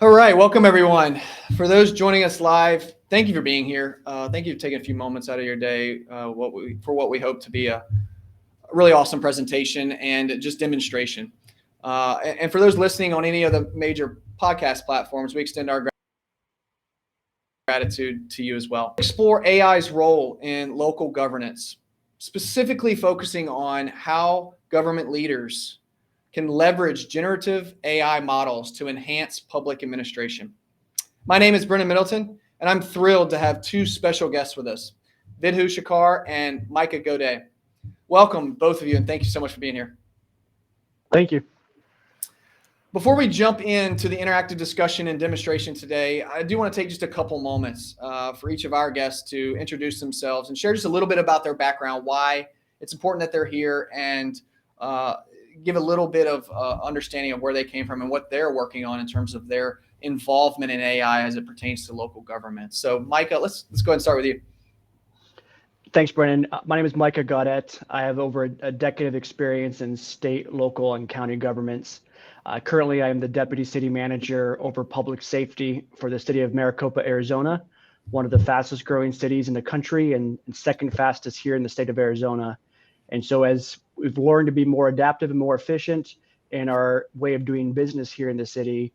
All right, welcome everyone. For those joining us live, thank you for being here. Thank you for taking a few moments out of your day for what we hope to be a really awesome presentation and just demonstration. And for those listening on any of the major podcast platforms, we extend our gratitude to you as well. Explore AI's role in local governance, specifically focusing on how government leaders can leverage generative AI models to enhance public administration. My name is Brennan Middleton, and I'm thrilled to have two special guests with us, Vidhu Shekhar and Micah Gaudet. Welcome, both of you, and thank you so much for being here. Thank you. Before we jump into the interactive discussion and demonstration today, I do want to take just a couple moments for each of our guests to introduce themselves and share just a little bit about their background, why it's important that they're here, and give a little bit of understanding of where they came from and what they're working on in terms of their involvement in AI as it pertains to local government. So, Micah, let's go ahead and start with you. Thanks, Brennan. My name is Micah Gaudet. I have over a decade of experience in state, local, and county governments. Currently, I am the Deputy City Manager over Public Safety for the City of Maricopa, Arizona, one of the fastest growing cities in the country and second fastest here in the state of Arizona. And so as we've learned to be more adaptive and more efficient in our way of doing business here in the city,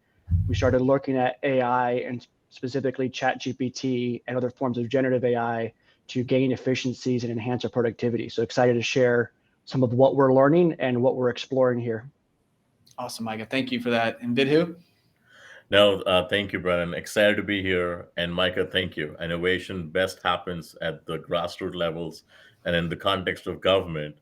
we started looking at AI and specifically ChatGPT and other forms of generative AI to gain efficiencies and enhance our productivity. So excited to share some of what we're learning and what we're exploring here. Awesome, Micah. Thank you for that. And Vidhu? No, thank you, Brennan. Excited to be here. And Micah, thank you. Innovation best happens at the grassroots levels and in the context of government.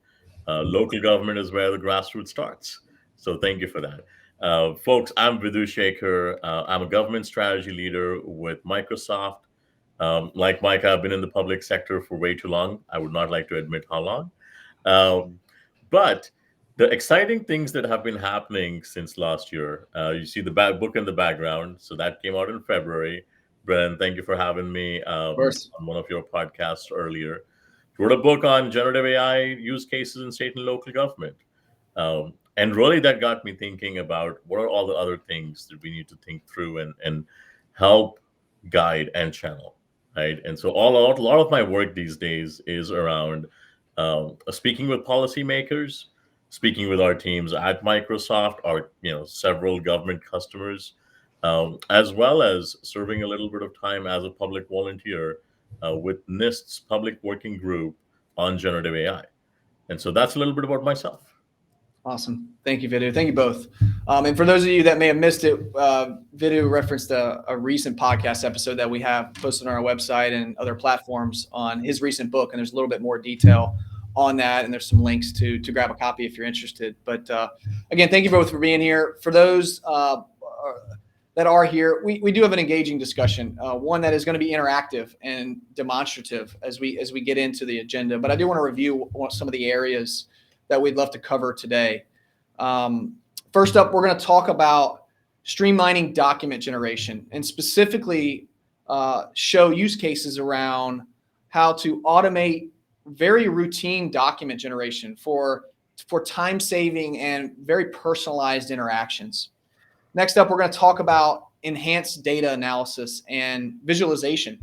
Local government is where the grassroots starts. So thank you for that. Folks, I'm Vidhu Shekhar. I'm a government strategy leader with Microsoft. Like Micah, I've been in the public sector for way too long. I would not like to admit how long. But the exciting things that have been happening since last year, you see the book in the background. So that came out in February. Brennan, thank you for having me on one of your podcasts earlier. Wrote a book on generative AI use cases in state and local government. And really that got me thinking about what are all the other things that we need to think through and help guide and channel, right? And so a lot of my work these days is around speaking with policymakers, speaking with our teams at Microsoft, our several government customers, as well as serving a little bit of time as a public volunteer with NIST's public working group on generative AI. And so that's a little bit about myself. Awesome. Thank you, Vidhu. Thank you both. And for those of you that may have missed it, Vidhu referenced a recent podcast episode that we have posted on our website and other platforms on his recent book. And there's a little bit more detail on that. And there's some links to grab a copy if you're interested. But again, thank you both for being here. For those that are here, we do have an engaging discussion, one that is going to be interactive and demonstrative as we get into the agenda. But I do want to review some of the areas that we'd love to cover today. First up, we're going to talk about streamlining document generation and specifically show use cases around how to automate very routine document generation for time saving and very personalized interactions. Next up, we're going to talk about enhanced data analysis and visualization.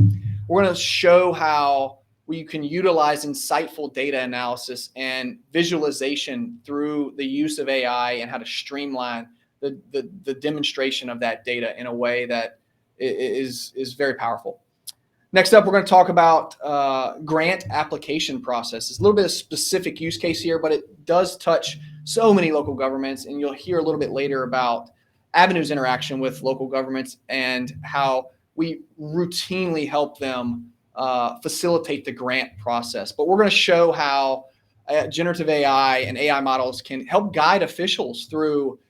We're going to show how we can utilize insightful data analysis and visualization through the use of AI and how to streamline the demonstration of that data in a way that is very powerful. Next up, we're going to talk about grant application process. It's a little bit of specific use case here, but it does touch so many local governments, and you'll hear a little bit later about Avenue's interaction with local governments and how we routinely help them facilitate the grant process. But we're going to show how generative AI and AI models can help guide officials through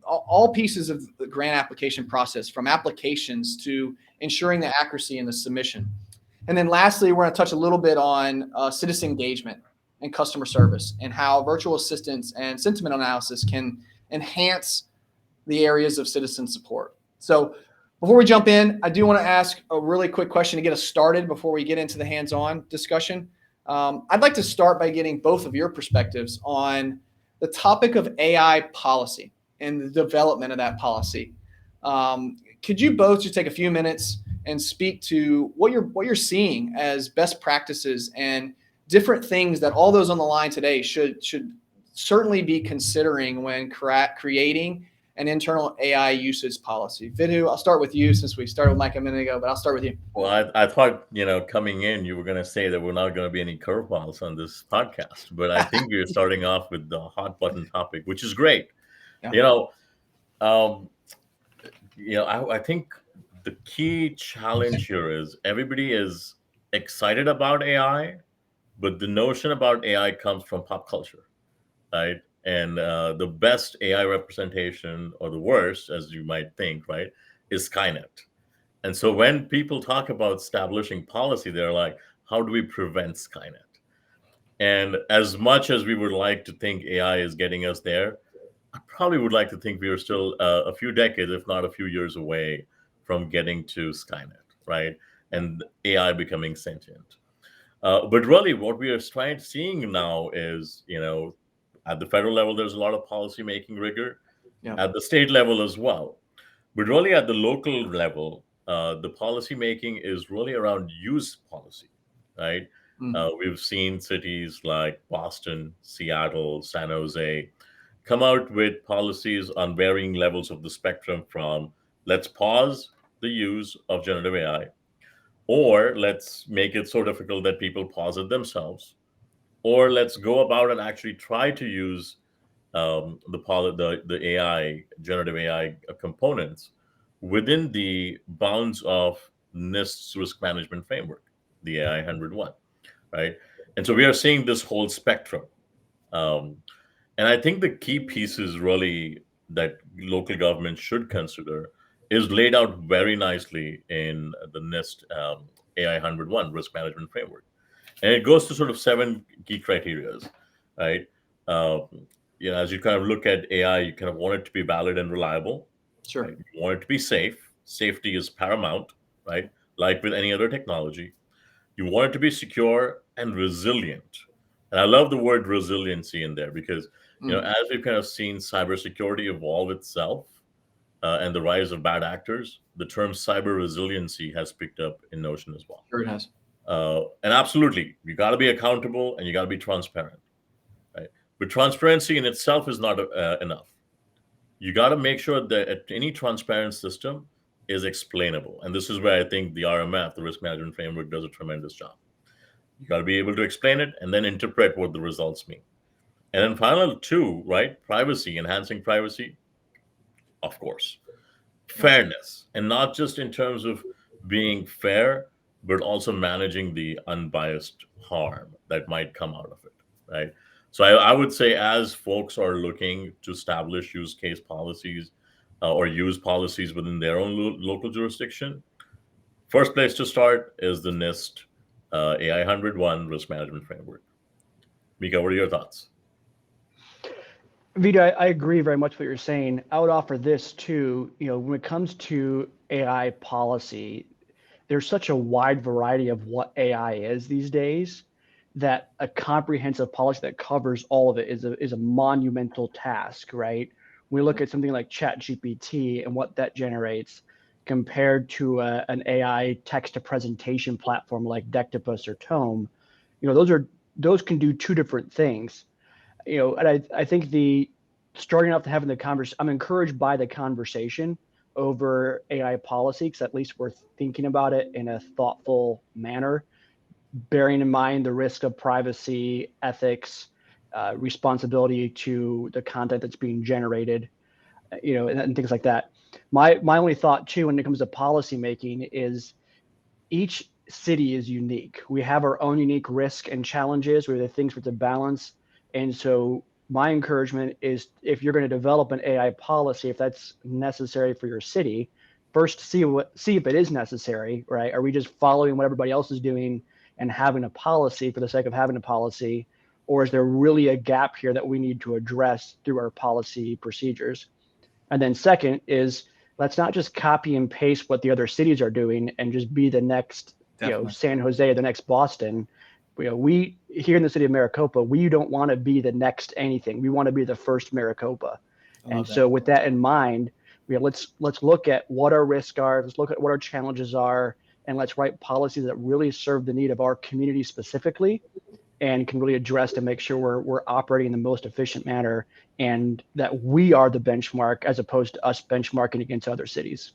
all pieces of the grant application process, from applications to ensuring the accuracy in the submission. And then lastly, we're going to touch a little bit on citizen engagement and customer service and how virtual assistants and sentiment analysis can enhance the areas of citizen support. So before we jump in, I do want to ask a really quick question to get us started before we get into the hands-on discussion. I'd like to start by getting both of your perspectives on the topic of AI policy and the development of that policy. could you both just take a few minutes and speak to what you're seeing as best practices and different things that all those on the line today should certainly be considering when creating an internal AI usage policy? Vidhu, I'll start with you since we started with Mike a minute ago, but I'll start with you. Well, I thought, coming in, you were going to say that we're not going to be any curveballs on this podcast, but I think we're starting off with the hot button topic, which is great. Yeah. I think the key challenge here is everybody is excited about AI, but the notion about AI comes from pop culture, right? And the best AI representation, or the worst, as you might think, right, is Skynet. And so when people talk about establishing policy, they're like, how do we prevent Skynet? And as much as we would like to think AI is getting us there, I probably would like to think we are still a few decades, if not a few years away from getting to Skynet, right? And AI becoming sentient. But really, what we are seeing now is, at the federal level, there's a lot of policy making rigor, at the state level as well. But really, at the local level, the policy making is really around use policy, right? We've seen cities like Boston, Seattle, San Jose come out with policies on varying levels of the spectrum, from let's pause the use of generative AI, or let's make it so difficult that people pause it themselves, or let's go about and actually try to use the AI, generative AI components within the bounds of NIST's risk management framework, the AI 101, right? And so we are seeing this whole spectrum. And I think the key pieces really that local government should consider is laid out very nicely in the NIST AI 101 risk management framework. And it goes to sort of 7 key criterias, right? As you kind of look at AI, you kind of want it to be valid and reliable. Sure. Right? You want it to be safe. Safety is paramount, right? Like with any other technology. You want it to be secure and resilient. And I love the word resiliency in there because, as we've kind of seen cybersecurity evolve itself and the rise of bad actors, the term cyber resiliency has picked up in notion as well. Sure it has. And absolutely, you got to be accountable and you got to be transparent, right? But transparency in itself is not enough. You got to make sure that any transparent system is explainable. And this is where I think the RMF, the risk management framework, does a tremendous job. You got to be able to explain it and then interpret what the results mean. And then final 2, right? Privacy, enhancing privacy, of course. Fairness, and not just in terms of being fair, but also managing the unbiased harm that might come out of it, right? So I would say, as folks are looking to establish use case policies or use policies within their own local jurisdiction, first place to start is the NIST AI 101 risk management framework. Micah, what are your thoughts? Vidhu, I agree very much with what you're saying. I would offer this too. When it comes to AI policy, there's such a wide variety of what AI is these days that a comprehensive policy that covers all of it is a monumental task, right? We look at something like ChatGPT and what that generates compared to an AI text to presentation platform like Dectopus or Tome. Those can do 2 different things. And I think starting off to having the conversation, I'm encouraged by the conversation over AI policy, because at least we're thinking about it in a thoughtful manner, bearing in mind the risk of privacy, ethics, responsibility to the content that's being generated, and things like that. My only thought too, when it comes to policy making, is each city is unique. We have our own unique risk and challenges. We have the things with the balance. And so my encouragement is, if you're going to develop an AI policy, if that's necessary for your city, first see if it is necessary, right? Are we just following what everybody else is doing and having a policy for the sake of having a policy? Or is there really a gap here that we need to address through our policy procedures? And then second is, let's not just copy and paste what the other cities are doing and just be the next, San Jose, the next Boston. We here in the city of Maricopa, we don't want to be the next anything. We want to be the first Maricopa. And so with that in mind, let's look at what our risks are, let's look at what our challenges are, and let's write policies that really serve the need of our community specifically and can really address to make sure we're operating in the most efficient manner and that we are the benchmark as opposed to us benchmarking against other cities.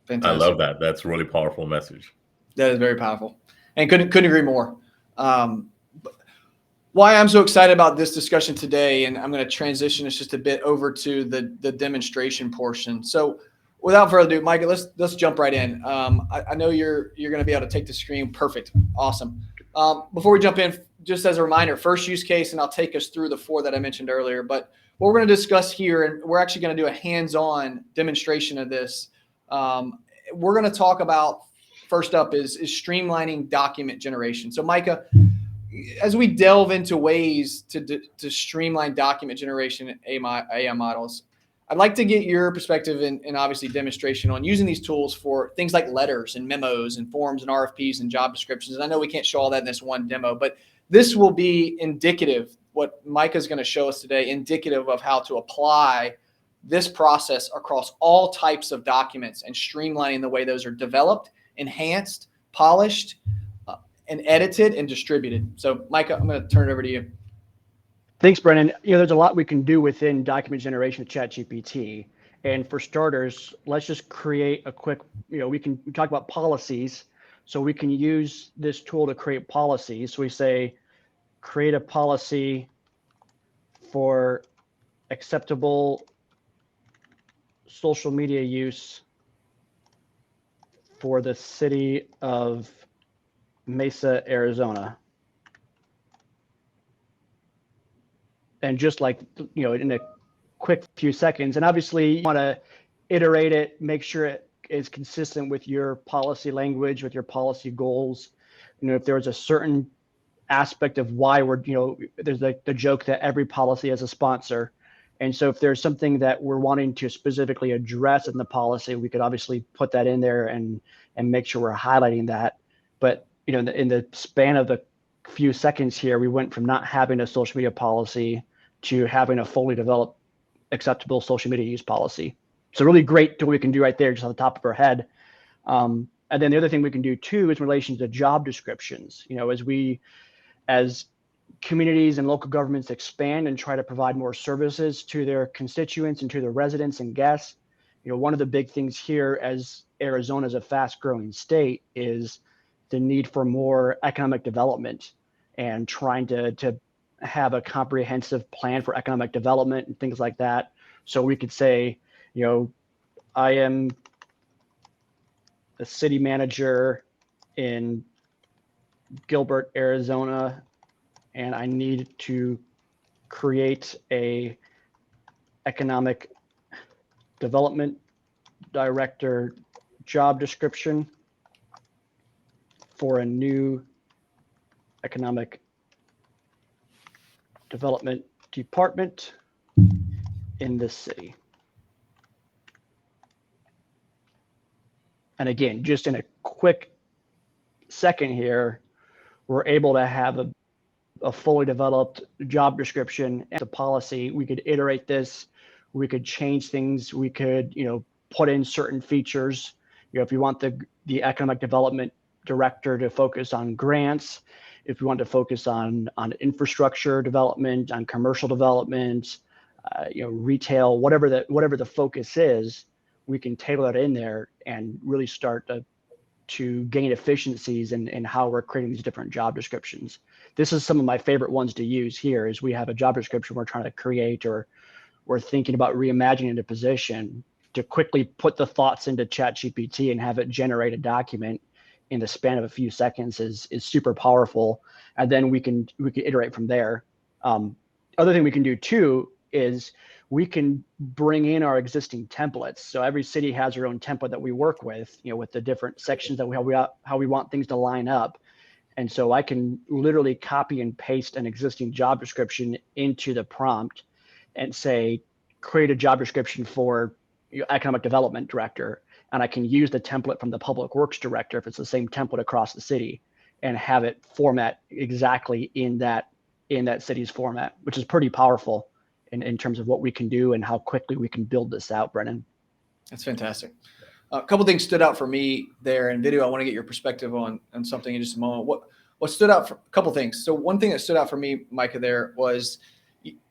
Fantastic. I love that. That's a really powerful message. That is very powerful, and couldn't agree more. Why I'm so excited about this discussion today, and I'm going to transition us just a bit over to the demonstration portion. So, without further ado, Micah, let's jump right in. I know you're going to be able to take the screen. Perfect, awesome. Before we jump in, just as a reminder, first use case, and I'll take us through the 4 that I mentioned earlier. But what we're going to discuss here, and we're actually going to do a hands-on demonstration of this. We're going to talk about, first up is streamlining document generation. So Micah, as we delve into ways to streamline document generation in AI models, I'd like to get your perspective and obviously demonstration on using these tools for things like letters and memos and forms and RFPs and job descriptions. And I know we can't show all that in this one demo, but this will be indicative, what Micah is going to show us today, indicative of how to apply this process across all types of documents and streamlining the way those are developed, enhanced, polished, and edited and distributed. So Micah, I'm going to turn it over to you. Thanks, Brennan. There's a lot we can do within document generation with ChatGPT. And for starters, let's just create a quick, we talk about policies. So we can use this tool to create policies. So we say, create a policy for acceptable social media use for the city of Mesa, Arizona. And just like, in a quick few seconds, and obviously you want to iterate it, make sure it is consistent with your policy language, with your policy goals. If there's a certain aspect of why we're, there's the joke that every policy has a sponsor. And so if there's something that we're wanting to specifically address in the policy, we could obviously put that in there and make sure we're highlighting that. But, in the span of the few seconds here, we went from not having a social media policy to having a fully developed acceptable social media use policy. So really great tool we can do right there, just on the top of our head. And then the other thing we can do too is in relation to job descriptions. As communities and local governments expand and try to provide more services to their constituents and to their residents and guests, one of the big things here, as Arizona is a fast growing state, is the need for more economic development and trying to have a comprehensive plan for economic development and things like that. So we could say, I am a city manager in Gilbert, Arizona, and I need to create a economic development director job description for a new economic development department in this city. And again, just in a quick second here, we're able to have a fully developed job description and a policy. We could iterate this, we could change things, we could, put in certain features. If you want the economic development director to focus on grants, if we want to focus on infrastructure development, on commercial development, retail, whatever the focus is, we can tailor that in there and really start to gain efficiencies in how we're creating these different job descriptions. This is some of my favorite ones to use here. Is we have a job description we're trying to create, or we're thinking about reimagining a position, to quickly put the thoughts into ChatGPT and have it generate a document in the span of a few seconds is super powerful. And then we can iterate from there. Other thing we can do too is we can bring in our existing templates. So every city has their own template that we work with, with the different sections that how we want things to line up. And so I can literally copy and paste an existing job description into the prompt and say, create a job description for economic development director. And I can use the template from the public works director, if it's the same template across the city, and have it format exactly in that city's format, which is pretty powerful. in terms of what we can do and how quickly we can build this out, Brennan. That's fantastic. A couple things stood out for me there, and Vidhu, I want to get your perspective on something in just a moment. What stood out for a couple things. So one thing that stood out for me, Micah, there was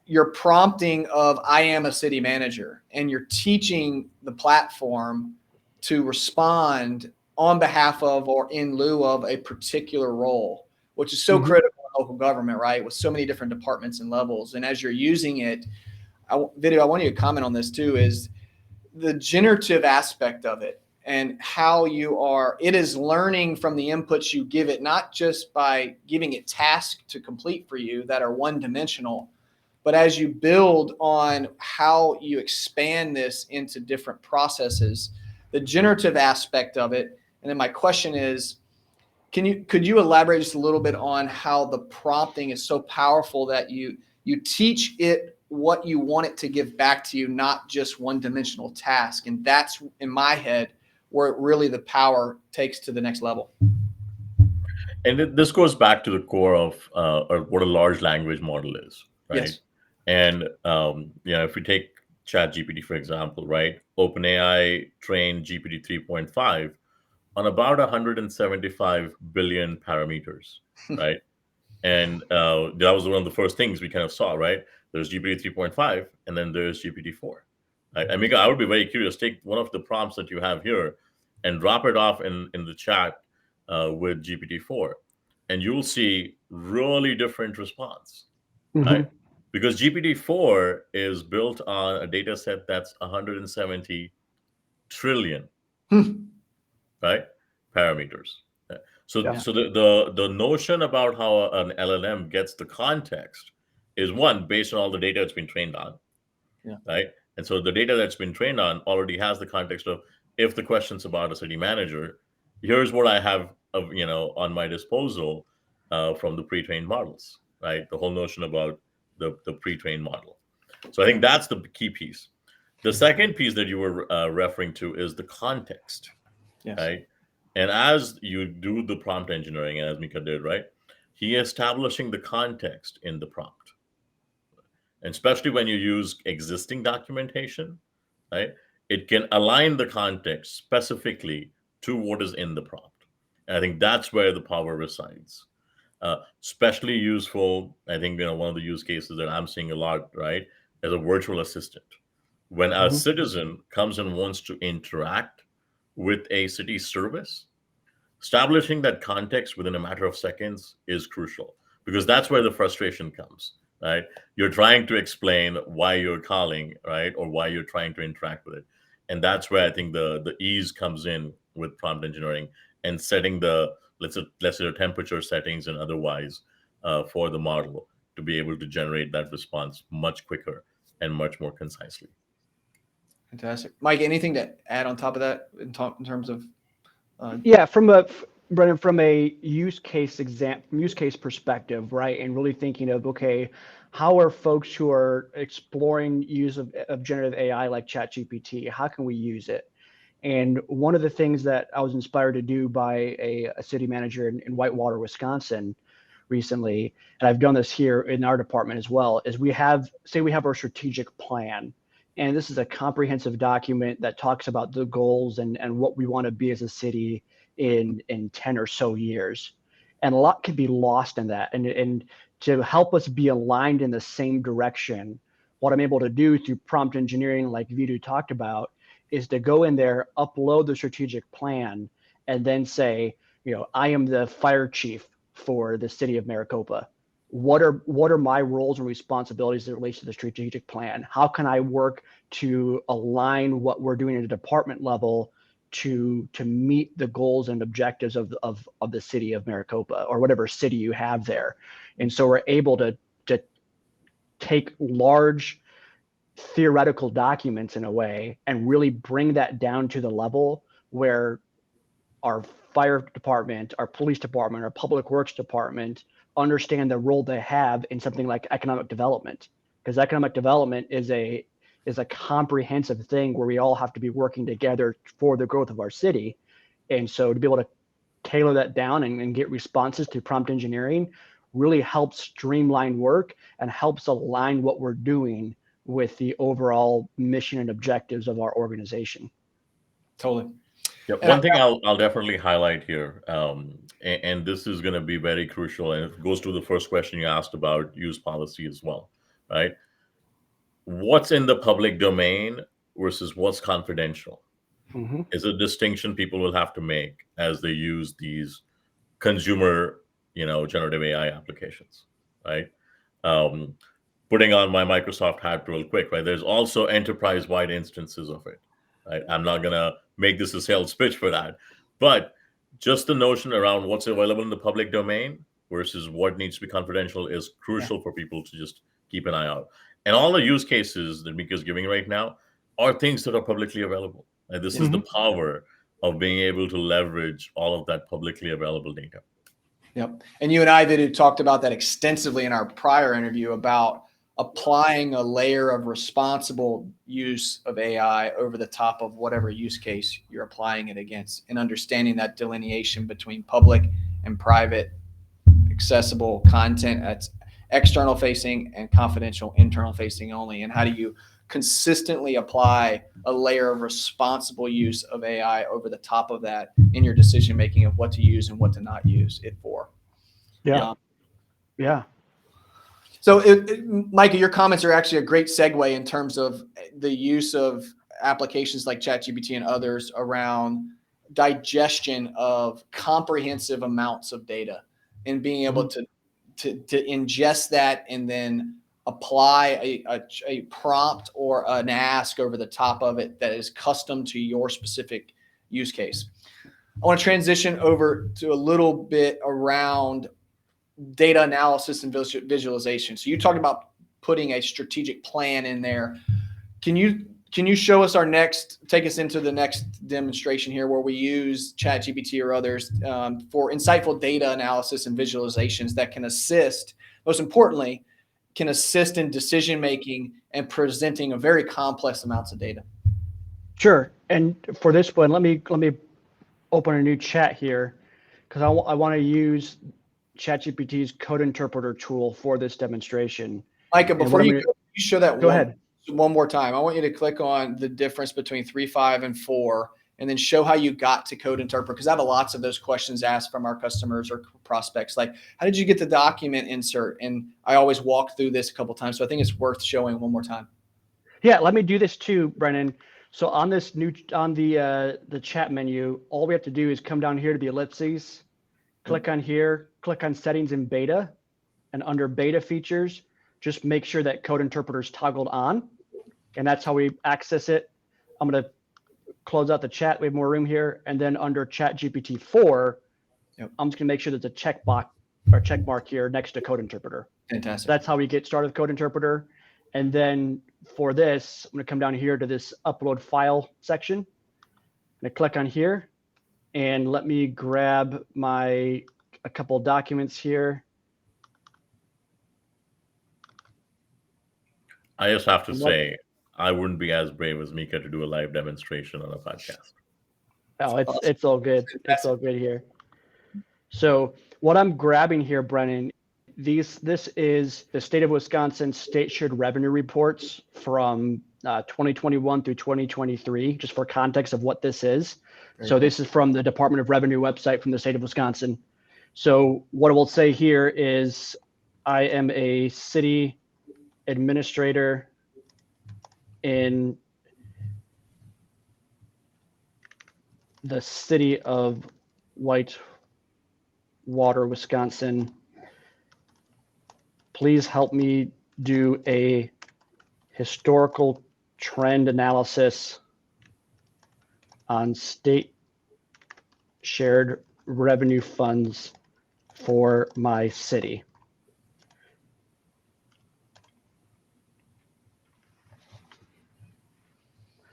your prompting of I am a city manager, and you're teaching the platform to respond on behalf of or in lieu of a particular role, which is so critical in local government, right? With so many different departments and levels. And as you're using it, Vidhu, I want you to comment on this too, is the generative aspect of it and how it is learning from the inputs you give it, not just by giving it tasks to complete for you that are one-dimensional, but as you build on how you expand this into different processes, the generative aspect of it. And then my question is, could you elaborate just a little bit on how the prompting is so powerful that you teach it what you want it to give back to you, not just one-dimensional task? And that's, in my head, where really the power takes to the next level. And this goes back to the core of what a large language model is, right? Yes. And if we take ChatGPT, for example, right? OpenAI trained GPT 3.5 on about 175 billion parameters, right? And that was one of the first things we kind of saw, right? There's GPT 3.5, and then there's GPT-4. Right? And Mika, I would be very curious. Take one of the prompts that you have here and drop it off in the chat with GPT-4, and you'll see really different response, right? Because GPT-4 is built on a data set that's 170 trillion, right, parameters. So the notion about how an LLM gets the context is, one, based on all the data it's been trained on, right? And so the data that's been trained on already has the context of, if the question's about a city manager, here's what I have on my disposal from the pre-trained models, right? The whole notion about the pre-trained model. So I think that's the key piece. The second piece that you were referring to is the context, right? And as you do the prompt engineering, as Mika did, right, he establishing the context in the prompt. And especially when you use existing documentation, right, it can align the context specifically to what is in the prompt. And I think that's where the power resides. Especially useful, I think, one of the use cases that I'm seeing a lot, right, as a virtual assistant. When a citizen comes and wants to interact with a city service, establishing that context within a matter of seconds is crucial, because that's where the frustration comes, right? You're trying to explain why you're calling, right, or why you're trying to interact with it. And that's where I think the ease comes in with prompt engineering and setting the, let's say, temperature settings and otherwise for the model to be able to generate that response much quicker and much more concisely. Fantastic. Mike, anything to add on top of that in terms of? Brennan, from a use case perspective, right, and really thinking of, okay, how are folks who are exploring use of generative AI like ChatGPT, how can we use it? And one of the things that I was inspired to do by a city manager in Whitewater, Wisconsin recently, and I've done this here in our department as well, is we have our strategic plan. And this is a comprehensive document that talks about the goals and what we want to be as a city in 10 or so years. And a lot could be lost in that. And to help us be aligned in the same direction, what I'm able to do through prompt engineering, like Vidhu talked about, is to go in there, upload the strategic plan, and then say, I am the fire chief for the city of Maricopa. What are my roles and responsibilities that relate to the strategic plan? How can I work to align what we're doing at a department level to meet the goals and objectives of the city of Maricopa, or whatever city you have there? And so we're able to take large theoretical documents in a way and really bring that down to the level where our fire department, our police department, our public works department understand the role they have in something like economic development, because economic development is a comprehensive thing where we all have to be working together for the growth of our city. And so to be able to tailor that down and get responses through prompt engineering really helps streamline work and helps align what we're doing with the overall mission and objectives of our organization. Totally. Yeah, And one thing I'll definitely highlight here, and this is going to be very crucial, and it goes to the first question you asked about use policy as well, right? What's in the public domain versus what's confidential is a distinction people will have to make as they use these consumer, generative AI applications, right? Um, Putting on my Microsoft hat real quick, right? There's also enterprise-wide instances of it, right? I'm not gonna make this a sales pitch for that, but just the notion around what's available in the public domain versus what needs to be confidential is crucial for people to just keep an eye out. And all the use cases that Mika is giving right now are things that are publicly available. And this is the power of being able to leverage all of that publicly available data. Yep. And you and I, Vidhu, talked about that extensively in our prior interview about applying a layer of responsible use of AI over the top of whatever use case you're applying it against, and understanding that delineation between public and private accessible content that's external facing and confidential internal facing only. And how do you consistently apply a layer of responsible use of AI over the top of that in your decision making of what to use and what to not use it for? Yeah. So, Micah, your comments are actually a great segue in terms of the use of applications like ChatGPT and others around digestion of comprehensive amounts of data and being able to ingest that and then apply a prompt or an ask over the top of it that is custom to your specific use case. I want to transition over to a little bit around data analysis and visualization. So you talked about putting a strategic plan in there. Can you show us take us into the next demonstration here where we use ChatGPT or others for insightful data analysis and visualizations that can assist, most importantly, can assist in decision making and presenting a very complex amounts of data? Sure. And for this one, let me open a new chat here because I want to use ChatGPT's code interpreter tool for this demonstration. Micah, before you show that, go ahead one more time. I want you to click on the difference between 3, 5, and 4, and then show how you got to code interpreter, because I have lots of those questions asked from our customers or prospects. Like, how did you get the document insert? And I always walk through this a couple of times, so I think it's worth showing one more time. Yeah, let me do this too, Brennan. So on this the chat menu, all we have to do is come down here to the ellipses, click on here, click on settings in beta, and under beta features, just make sure that code interpreter is toggled on, and that's how we access it. I'm going to close out the chat. We have more room here, and then under ChatGPT 4, I'm just going to make sure there's a check mark here next to code interpreter. Fantastic. So that's how we get started with code interpreter. And then for this, I'm going to come down here to this upload file section. I'm going to click on here, and let me grab a couple of documents here. I just have to say, I wouldn't be as brave as Mika to do a live demonstration on a podcast. Oh, it's all good. It's all good here. So what I'm grabbing here, Brennan, this is the state of Wisconsin state shared revenue reports from 2021 through 2023, just for context of what this is. So this is from the Department of Revenue website from the state of Wisconsin. So what I will say here is I am a city administrator in the city of Whitewater, Wisconsin. Please help me do a historical trend analysis on state shared revenue funds for my city.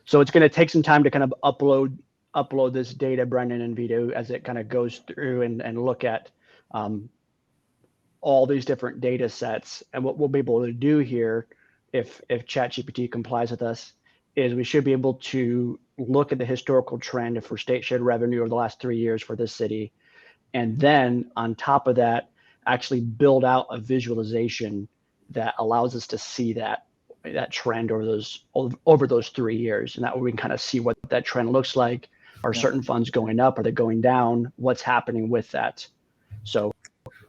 So it's going to take some time to kind of upload this data, Brendan and Vidhu, as it kind of goes through and look at all these different data sets. And what we'll be able to do here, if ChatGPT complies with us, is we should be able to look at the historical trend for state shared revenue over the last 3 years for this city. And then on top of that, actually build out a visualization that allows us to see that that trend over those 3 years, and that way we can kind of see what that trend looks like. Are certain funds going up? Are they going down? What's happening with that? So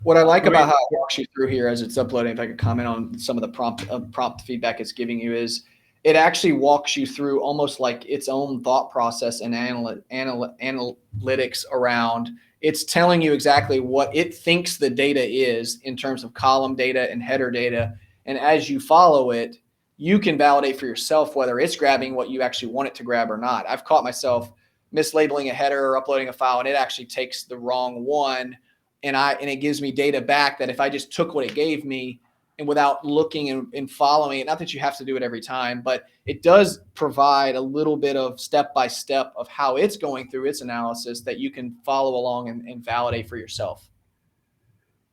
what I like about how it walks you through here as it's uploading, if I could comment on some of the prompt feedback it's giving you, is it actually walks you through almost like its own thought process and analytics around. It's telling you exactly what it thinks the data is in terms of column data and header data. And as you follow it, you can validate for yourself whether it's grabbing what you actually want it to grab or not. I've caught myself mislabeling a header or uploading a file, and it actually takes the wrong one. And it gives me data back that if I just took what it gave me and without looking and following it, not that you have to do it every time, but it does provide a little bit of step-by-step of how it's going through its analysis that you can follow along and validate for yourself.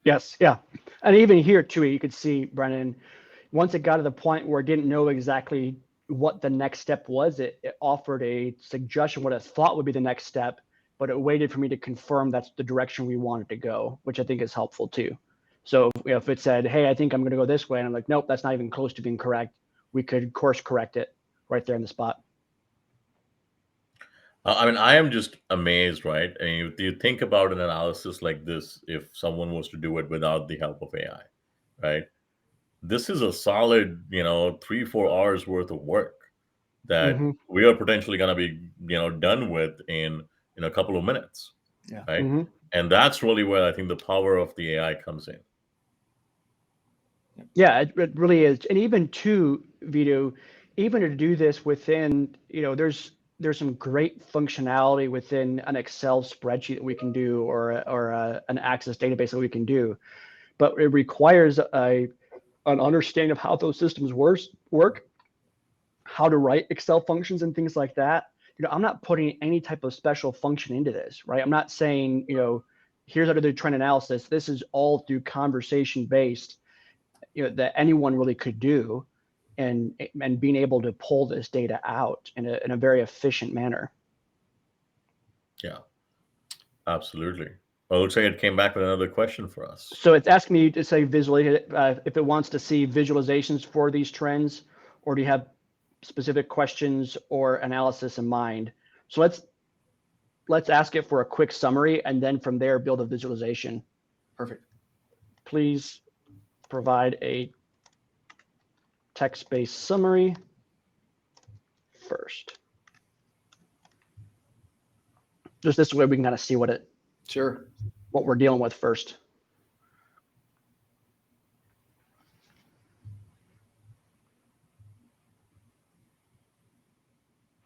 Yes, yeah. And even here too, you could see, Brennan, once it got to the point where it didn't know exactly what the next step was, it offered a suggestion, what it thought would be the next step, but it waited for me to confirm that's the direction we wanted to go, which I think is helpful too. So if it said, hey, I think I'm going to go this way, and I'm like, nope, that's not even close to being correct, we could course correct it right there in the spot. I mean, I am just amazed, right? I mean, you think about an analysis like this, if someone was to do it without the help of AI, right? This is a solid, 3-4 hours worth of work that we are potentially going to be, done with in a couple of minutes, right? And that's really where I think the power of the AI comes in. Yeah, it really is. And even to Vidhu, even to do this within, there's some great functionality within an Excel spreadsheet that we can do, or an Access database that we can do, but it requires an understanding of how those systems work, how to write Excel functions and things like that. I'm not putting any type of special function into this, right? I'm not saying, here's how to do trend analysis. This is all through conversation based, that anyone really could do, and being able to pull this data out in a very efficient manner. Yeah, absolutely. Well, it looks like it came back with another question for us. So it's asking me to say visualize if it wants to see visualizations for these trends, or do you have specific questions or analysis in mind? So let's ask it for a quick summary, and then from there build a visualization. Perfect. Please provide a text-based summary first. Just this way we can kind of see what we're dealing with first.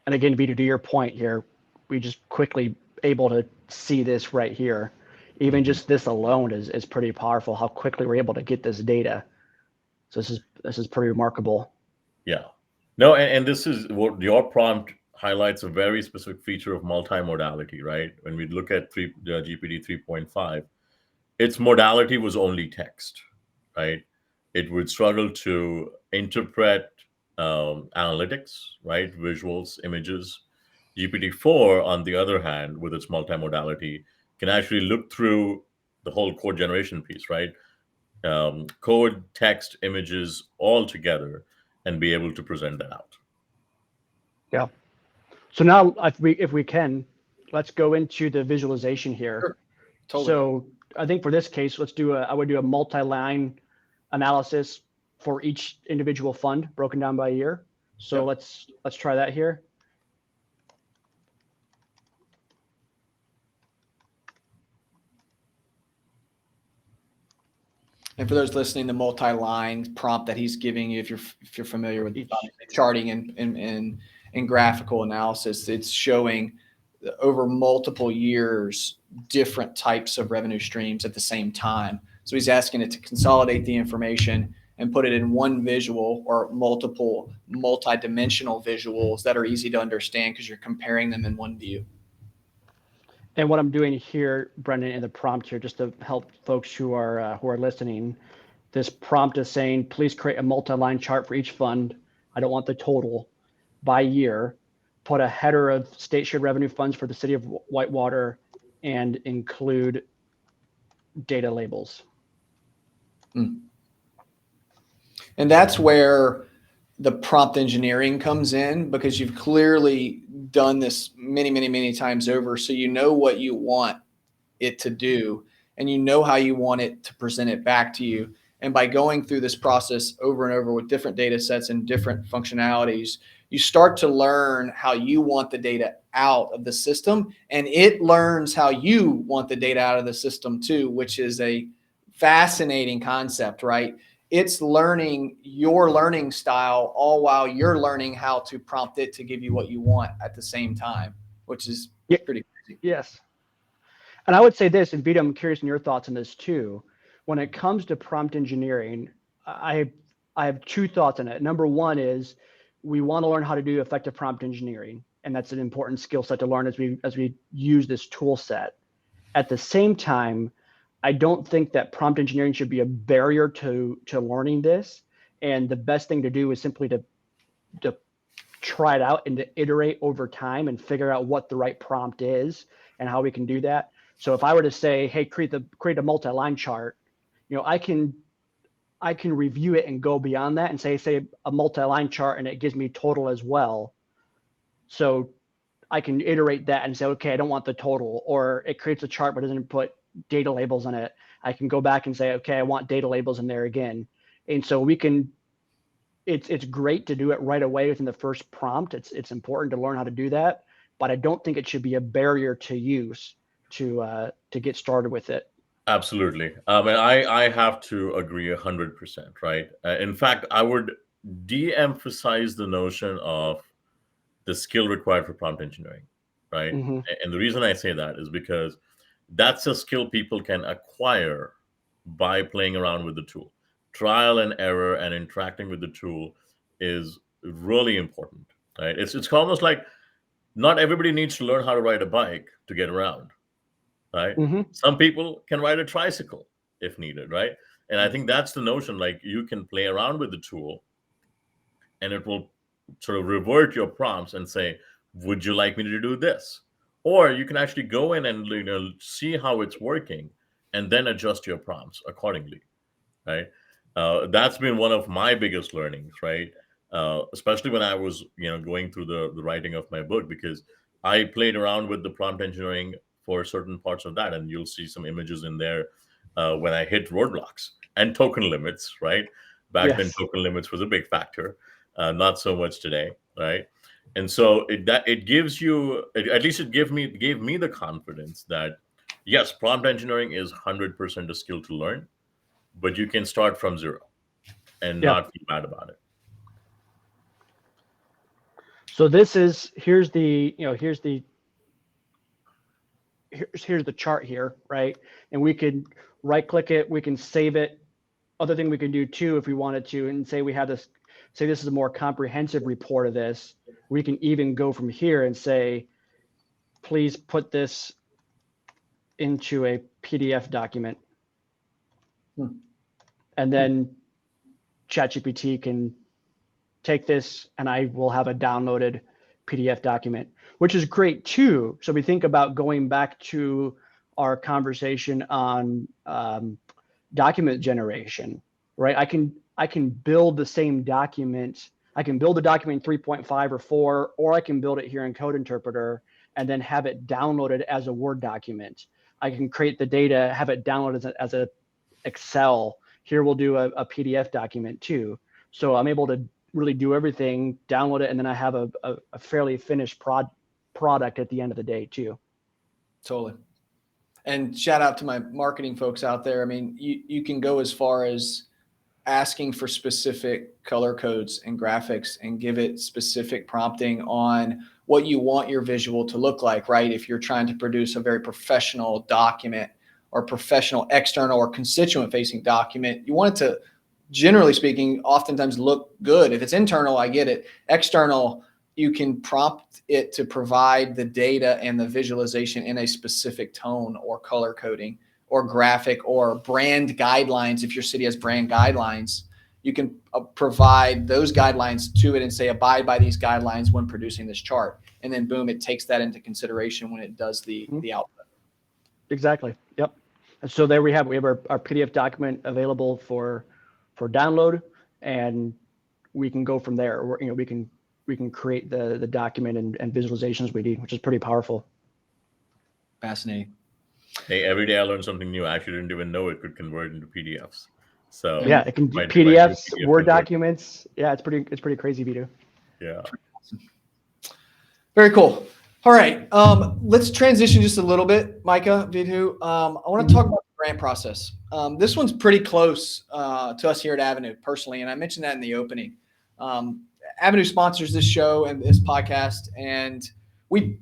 And again, Vidhu, to your point here, we just quickly able to see this right here. Even just this alone is pretty powerful, how quickly we're able to get this data. So this is pretty remarkable. Yeah. No, and this is what your prompt highlights, a very specific feature of multimodality, right? When we look at GPT 3.5, its modality was only text, right? It would struggle to interpret analytics, right? Visuals, images. GPT-4, on the other hand, with its multimodality, can actually look through the whole code generation piece, right? Code, text, images all together, and be able to present that out. Yeah. So now, if we can, let's go into the visualization here. Sure. Totally. So I think for this case, I would do a multi-line analysis for each individual fund broken down by year. So let's try that here. And for those listening, the multi-line prompt that he's giving you, if you're familiar with charting and graphical analysis, it's showing over multiple years different types of revenue streams at the same time. So he's asking it to consolidate the information and put it in one visual or multiple multi-dimensional visuals that are easy to understand because you're comparing them in one view. And what I'm doing here, Brendan, in the prompt here, just to help folks who are listening, this prompt is saying, please create a multi-line chart for each fund. I don't want the total by year. Put a header of state shared revenue funds for the city of Whitewater and include data labels. And that's where the prompt engineering comes in, because you've clearly done this many, many, many times over. So you know what you want it to do, and you know how you want it to present it back to you. And by going through this process over and over with different data sets and different functionalities, you start to learn how you want the data out of the system, and it learns how you want the data out of the system too, which is a fascinating concept, right? It's learning your learning style all while you're learning how to prompt it to give you what you want at the same time, which is Yeah. pretty crazy. Yes. And I would say this, and Vito, I'm curious in your thoughts on this too. When it comes to prompt engineering, I have two thoughts on it. Number one is we want to learn how to do effective prompt engineering, and that's an important skill set to learn as we use this tool set. At the same time, I don't think that prompt engineering should be a barrier to learning this. And the best thing to do is simply to try it out and to iterate over time and figure out what the right prompt is and how we can do that. So if I were to say, hey, create a multi-line chart, I can review it and go beyond that and say a multi-line chart, and it gives me total as well. So I can iterate that and say, okay, I don't want the total, or it creates a chart but doesn't put data labels on it. I can go back and say, okay, I want data labels in there again. And so we can, it's great to do it right away within the first prompt. It's important to learn how to do that, but I don't think it should be a barrier to use to get started with it. Absolutely. And I have to agree 100%, right? In fact, I would de-emphasize the notion of the skill required for prompt engineering, right? Mm-hmm. And the reason I say that is because that's a skill people can acquire by playing around with the tool. Trial and error and interacting with the tool is really important, right? It's almost like not everybody needs to learn how to ride a bike to get around, right? Mm-hmm. Some people can ride a tricycle if needed, right? And I think that's the notion. Like, you can play around with the tool, and it will sort of revert your prompts and say, would you like me to do this? Or you can actually go in and see how it's working and then adjust your prompts accordingly, right? That's been one of my biggest learnings, right? Especially when I was going through the writing of my book, because I played around with the prompt engineering for certain parts of that, and you'll see some images in there when I hit roadblocks and token limits, right? Back then, Yes. token limits was a big factor, not so much today, right? And so it gives you, at least it gave me the confidence that yes, prompt engineering is 100% a skill to learn, but you can start from zero and Yeah. not feel bad about it. So here's the chart here, right? And we could right click it, we can save it. Other thing we can do too, if we wanted to, and say this is a more comprehensive report of this, we can even go from here and say, please put this into a PDF document. And then ChatGPT can take this and I will have a downloaded PDF document, which is great too. So we think about going back to our conversation on document generation, right? I can build the same document. I can build a document 3.5 or 4, or I can build it here in Code Interpreter and then have it downloaded as a Word document. I can create the data, have it downloaded as a Excel. Here we'll do a PDF document too. So I'm able to really do everything, download it, and then I have a fairly finished product at the end of the day too. Totally. And shout out to my marketing folks out there. I mean, you can go as far as asking for specific color codes and graphics and give it specific prompting on what you want your visual to look like, right? If you're trying to produce a very professional document or professional external or constituent facing document, you want it to, generally speaking, oftentimes look good. If it's internal, I get it. External, you can prompt it to provide the data and the visualization in a specific tone or color coding or graphic or brand guidelines. If your city has brand guidelines, you can provide those guidelines to it and say, abide by these guidelines when producing this chart. And then boom, it takes that into consideration when it does the output. Exactly. Yep. And so there we have our PDF document available for download, and we can go from there. Or, we can create the document and visualizations we need, which is pretty powerful. Fascinating. Hey, every day I learn something new. I actually didn't even know it could convert into PDFs. So yeah, it can do might do PDFs, PDF Word convert. documents. Yeah, it's pretty crazy, Vidhu. Yeah. Very cool. All right. Let's transition just a little bit, Micah, Vidhu. I want to talk about the grant process. This one's pretty close to us here at Avenue personally, and I mentioned that in the opening. Avenue sponsors this show and this podcast, and we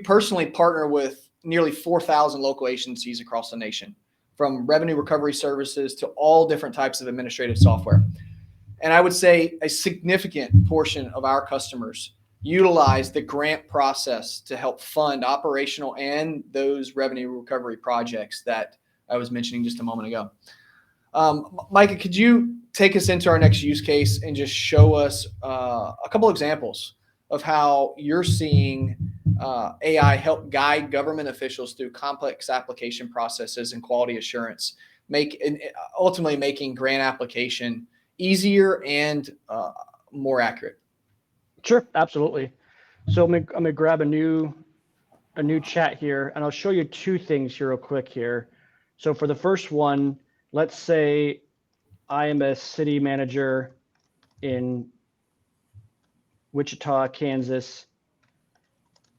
personally partner with nearly 4,000 local agencies across the nation, from revenue recovery services to all different types of administrative software. And I would say a significant portion of our customers utilize the grant process to help fund operational and those revenue recovery projects that I was mentioning just a moment ago. Micah, could you take us into our next use case and just show us a couple examples of how you're seeing AI help guide government officials through complex application processes and quality assurance, ultimately making grant application easier and more accurate? Sure, absolutely. So I'm gonna grab a new chat here, and I'll show you two things here real quick here. So for the first one, let's say I am a city manager in Wichita, Kansas,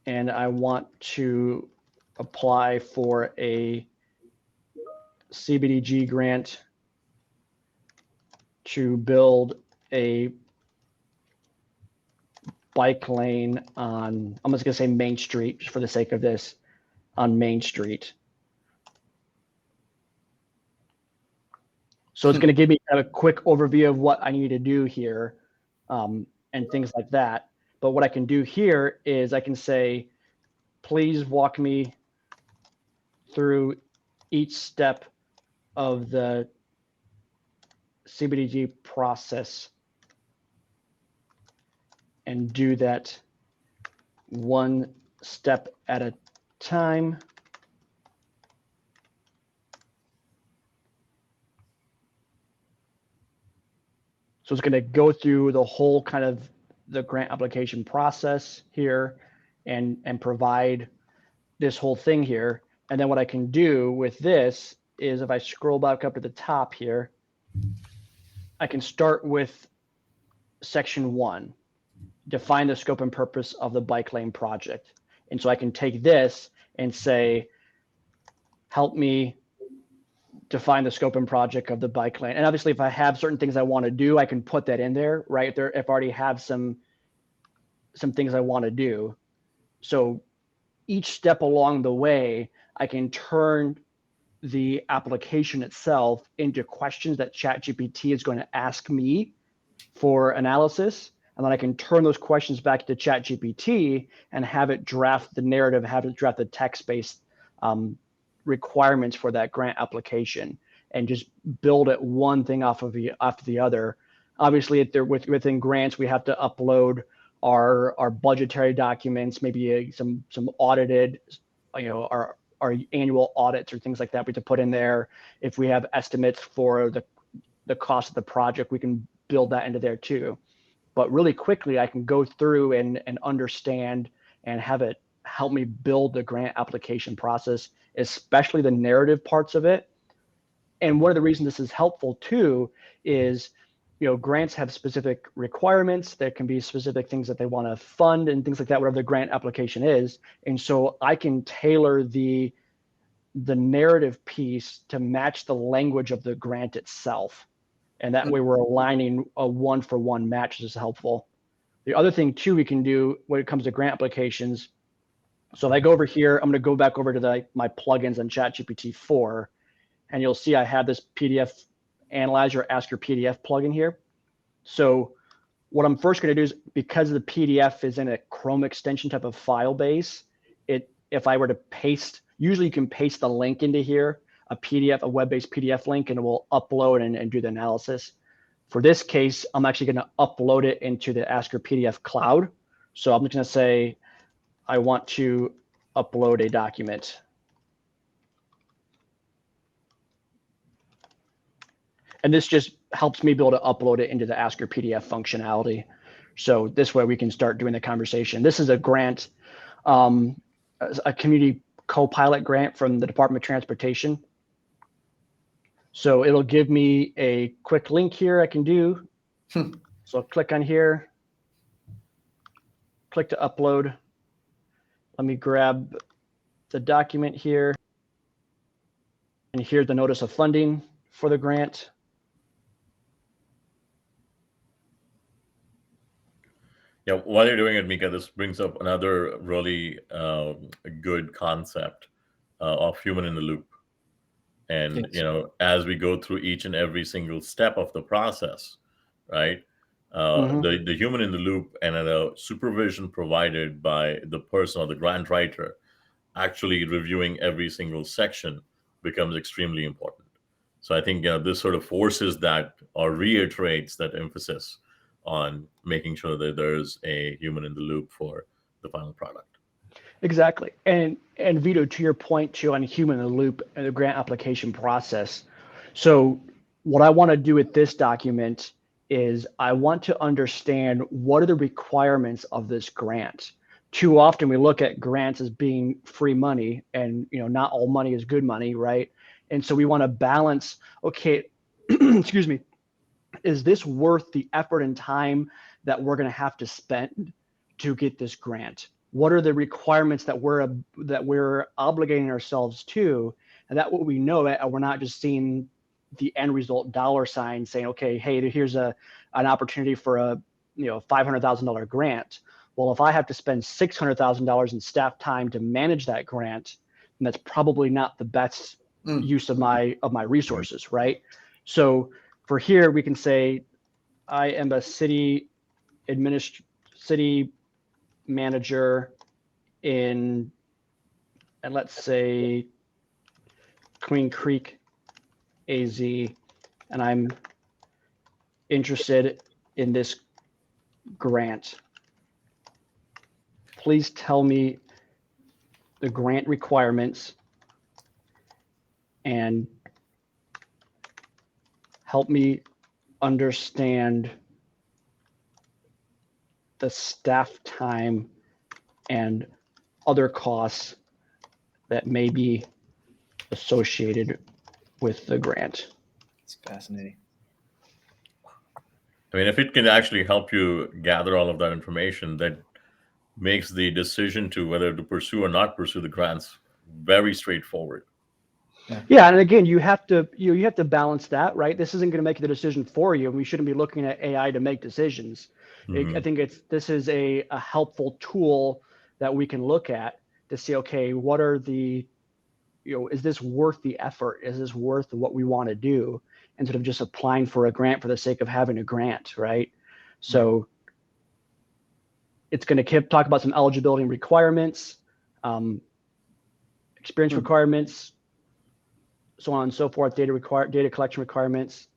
and I want to apply for a CBDG grant to build a bike lane on, I'm just gonna say Main Street, just for the sake of this, on Main Street. So it's gonna give me kind of a quick overview of what I need to do here, and things like that. But what I can do here is I can say, please walk me through each step of the CBDG process and do that one step at a time. So it's going to go through the whole kind of the grant application process here and provide this whole thing here. And then what I can do with this is if I scroll back up to the top here, I can start with section 1, define the scope and purpose of the bike lane project. And so I can take this and say, help me define the scope and project of the bike lane. And obviously, if I have certain things I want to do, I can put that in there, right? If I already have some things I want to do. So each step along the way, I can turn the application itself into questions that ChatGPT is going to ask me for analysis. And then I can turn those questions back to ChatGPT and have it draft the narrative, have it draft the text-based requirements for that grant application, and just build it one thing off the other. Obviously, within grants, we have to upload our budgetary documents, maybe some audited, our annual audits or things like that we have to put in there. If we have estimates for the cost of the project, we can build that into there too. But really quickly, I can go through and understand and have it help me build the grant application process, especially the narrative parts of it. And one of the reasons this is helpful too is, grants have specific requirements. There can be specific things that they want to fund and things like that, whatever the grant application is. And so I can tailor the narrative piece to match the language of the grant itself. And that way we're aligning a one-for-one match, which is helpful. The other thing too we can do when it comes to grant applications, so if I go over here, I'm going to go back over to my plugins on ChatGPT 4, and you'll see I have this PDF Analyzer Ask Your PDF plugin here. So what I'm first going to do is, because the PDF is in a Chrome extension type of file base, if I were to paste, usually you can paste the link into here, a web-based PDF link, and it will upload and do the analysis. For this case, I'm actually going to upload it into the Ask Your PDF cloud. So I'm just going to say, I want to upload a document. And this just helps me be able to upload it into the Ask Your PDF functionality. So this way we can start doing the conversation. This is a grant, a community co-pilot grant from the Department of Transportation. So it'll give me a quick link here I can do. So I'll click on here, click to upload. Let me grab the document here. And here's the notice of funding for the grant. Yeah, while you're doing it, Micah, this brings up another really good concept of human in the loop. And, Yes. as we go through each and every single step of the process, right? The human in the loop and the supervision provided by the person or the grant writer actually reviewing every single section becomes extremely important. So I think this sort of forces that or reiterates that emphasis on making sure that there's a human in the loop for the final product. Exactly. And Vidhu, to your point too on human in the loop and the grant application process. So what I want to do with this document is I want to understand what are the requirements of this grant. Too often we look at grants as being free money, and not all money is good money, right? And so we want to balance, okay, excuse me, is this worth the effort and time that we're going to have to spend to get this grant? What are the requirements that we're obligating ourselves to, and that what we know that we're not just seeing the end result dollar sign saying, okay, hey, here's an opportunity for a $500,000 grant. Well, if I have to spend $600,000 in staff time to manage that grant, then that's probably not the best use of my resources, right? So for here, we can say, I am a city manager in, and let's say Queen Creek, AZ, and I'm interested in this grant. Please tell me the grant requirements and help me understand the staff time and other costs that may be associated with the grant. It's fascinating. I mean, if it can actually help you gather all of that information, that makes the decision to whether to pursue or not pursue the grants very straightforward. Yeah, and again, you have to balance that, right? This isn't going to make the decision for you, and we shouldn't be looking at AI to make decisions. I think this is a helpful tool that we can look at to see, okay, what are the, is this worth the effort? Is this worth what we want to do, instead of just applying for a grant for the sake of having a grant, right? So it's going to talk about some eligibility requirements, experience requirements, so on and so forth, data collection requirements,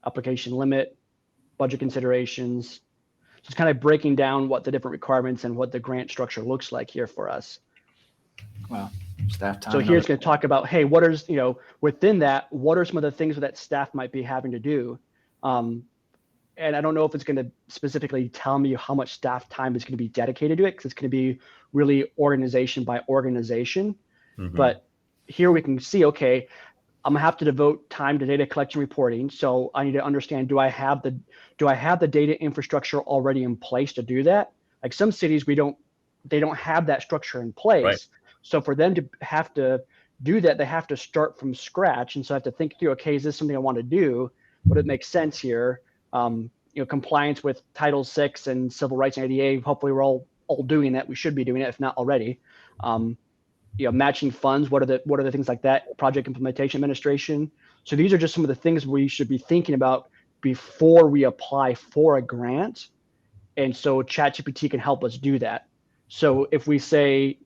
application limit, budget considerations. So it's kind of breaking down what the different requirements and what the grant structure looks like here for us. Wow. Staff time. So here it's going to talk about, hey, what is, within that, what are some of the things that staff might be having to do? And I don't know if it's going to specifically tell me how much staff time is going to be dedicated to it, because it's going to be really organization by organization. But here we can see, okay, I'm gonna have to devote time to data collection reporting. So I need to understand, do I have the data infrastructure already in place to do that? Like some cities, they don't have that structure in place. Right. So for them to have to do that, they have to start from scratch. And so I have to think through, okay, is this something I want to do? Would it make sense here? Compliance with Title VI and Civil Rights and ADA, hopefully we're all doing that. We should be doing it, if not already. Matching funds, what are the things like that? Project implementation administration. So these are just some of the things we should be thinking about before we apply for a grant. And so ChatGPT can help us do that. So if we say,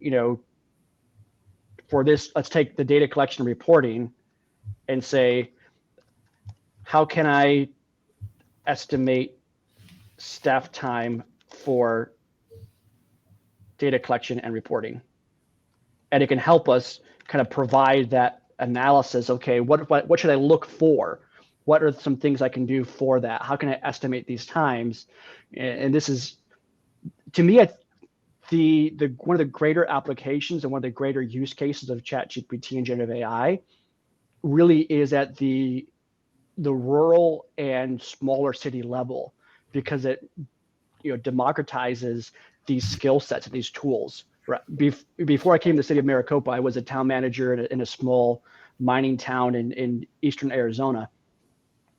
for this, let's take the data collection and reporting and say, how can I estimate staff time for data collection and reporting? And it can help us kind of provide that analysis. Okay, what should I look for what are some things I can do for that? How can I estimate these times? And this is, to me, the one of the greater applications and one of the greater use cases of ChatGPT and generative AI really is at the rural and smaller city level, because it democratizes these skill sets and these tools. Before I came to the city of Maricopa, I was a town manager in a small mining town in eastern Arizona,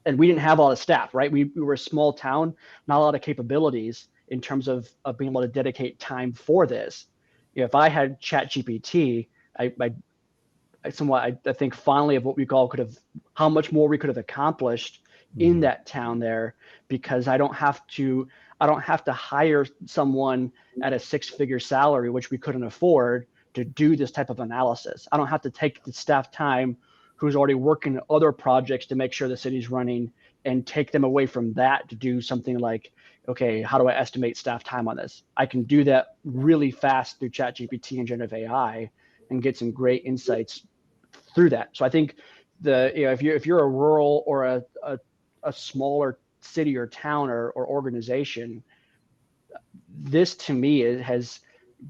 and we didn't have a lot of staff, right? We were a small town, not a lot of capabilities in terms of being able to dedicate time for this. If I had ChatGPT, I think finally of what we call how much more we could have accomplished in that town there, because I don't have to hire someone at a 6-figure salary, which we couldn't afford, to do this type of analysis. I don't have to take the staff time who's already working other projects to make sure the city's running and take them away from that to do something like, okay, how do I estimate staff time on this? I can do that really fast through ChatGPT and generative AI and get some great insights through that. So I think if you're a rural or a smaller city or town or organization, this to me has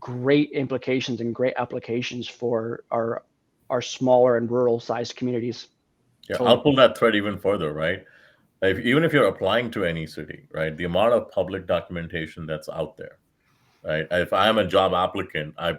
great implications and great applications for our smaller and rural sized communities. Yeah, I'll pull that thread even further, right? Even if you're applying to any city, right, the amount of public documentation that's out there, right? If I'm a job applicant, I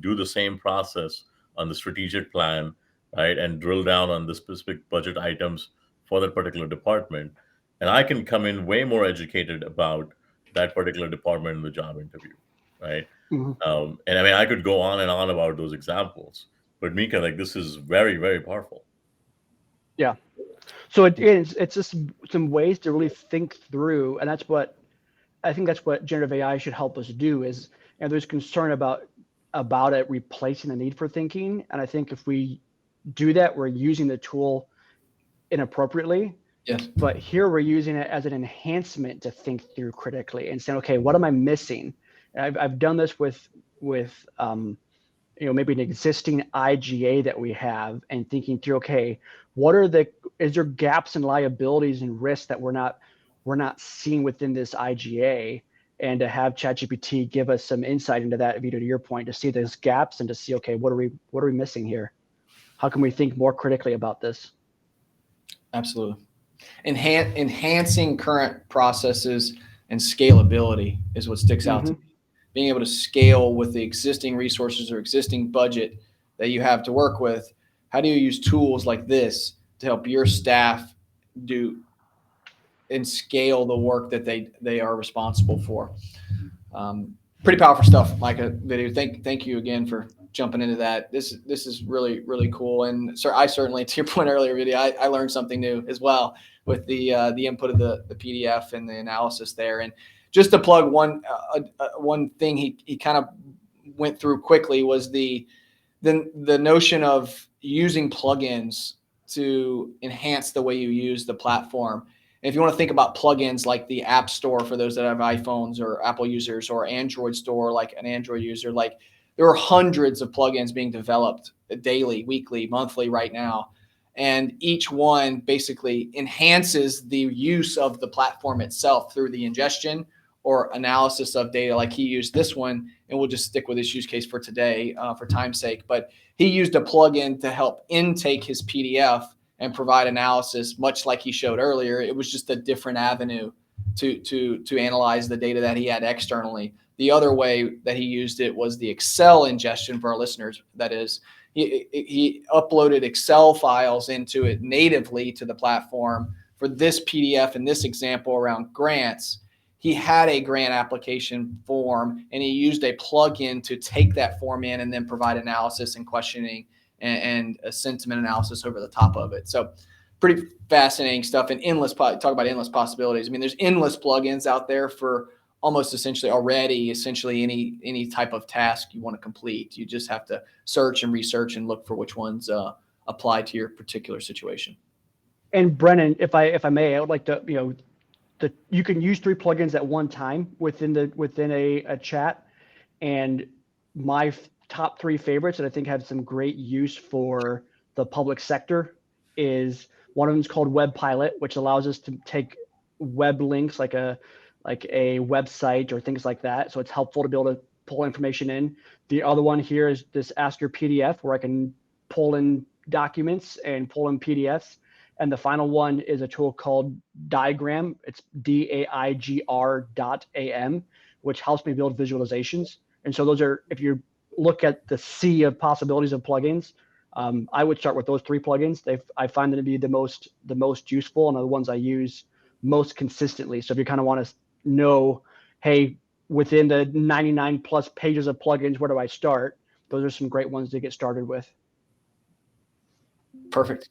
do the same process on the strategic plan, right, and drill down on the specific budget items for that particular department. And I can come in way more educated about that particular department in the job interview, right? Mm-hmm. And I mean, I could go on and on about those examples, but Mika, like, this is very, very powerful. Yeah. So it's just some ways to really think through, and that's what generative AI should help us do. Is, there's concern about it replacing the need for thinking, and I think if we do that, we're using the tool inappropriately. Yes. But here we're using it as an enhancement to think through critically and saying, okay, what am I missing? And I've done this with maybe an existing IGA that we have, and thinking through, okay, is there gaps and liabilities and risks that we're not seeing within this IGA, and to have ChatGPT give us some insight into that, Vidhu, to your point, to see those gaps and to see, okay, what are we missing here? How can we think more critically about this? Absolutely. Enhancing current processes and scalability is what sticks out to me. Being able to scale with the existing resources or existing budget that you have to work with. How do you use tools like this to help your staff do and scale the work that they are responsible for? Pretty powerful stuff, Micah. Vidhu. Thank you again for jumping into that. This is really, really cool. And sir, I certainly, to your point earlier, Vidhu, I learned something new as well with the input of the PDF and the analysis there. And just to plug one thing he kind of went through quickly was the notion of using plugins to enhance the way you use the platform. And if you want to think about plugins like the App Store for those that have iPhones or Apple users, or Android Store like an Android user, like there are hundreds of plugins being developed daily, weekly, monthly right now. And each one basically enhances the use of the platform itself through the ingestion or analysis of data. Like he used this one, and we'll just stick with this use case for today for time's sake. But he used a plugin to help intake his PDF and provide analysis, much like he showed earlier. It was just a different avenue to analyze the data that he had externally. The other way that he used it was the Excel ingestion for our listeners. That is, he uploaded Excel files into it natively to the platform. For this PDF in this example around grants, he had a grant application form, and he used a plugin to take that form in and then provide analysis and questioning and a sentiment analysis over the top of it. So pretty fascinating stuff, and talk about endless possibilities. I mean, there's endless plugins out there for almost essentially any type of task you want to complete. You just have to search and research and look for which ones apply to your particular situation. And Brennan, if I may, I would like to, you can use 3 plugins at one time within a chat. And my top 3 favorites that I think have some great use for the public sector is One of them is called Web Pilot, which allows us to take web links like a website or things like that. So it's helpful to be able to pull information in. The other one here is this Ask Your PDF, where I can pull in documents and pull in PDFs. And the final one is a tool called Diagram. It's DAIGR.am, which helps me build visualizations. And so those are, if you look at the sea of possibilities of plugins, I would start with those 3 plugins. I find them to be the most useful and are the ones I use most consistently. So if you kind of want to know, hey, within the 99 plus pages of plugins, where do I start? Those are some great ones to get started with. Perfect.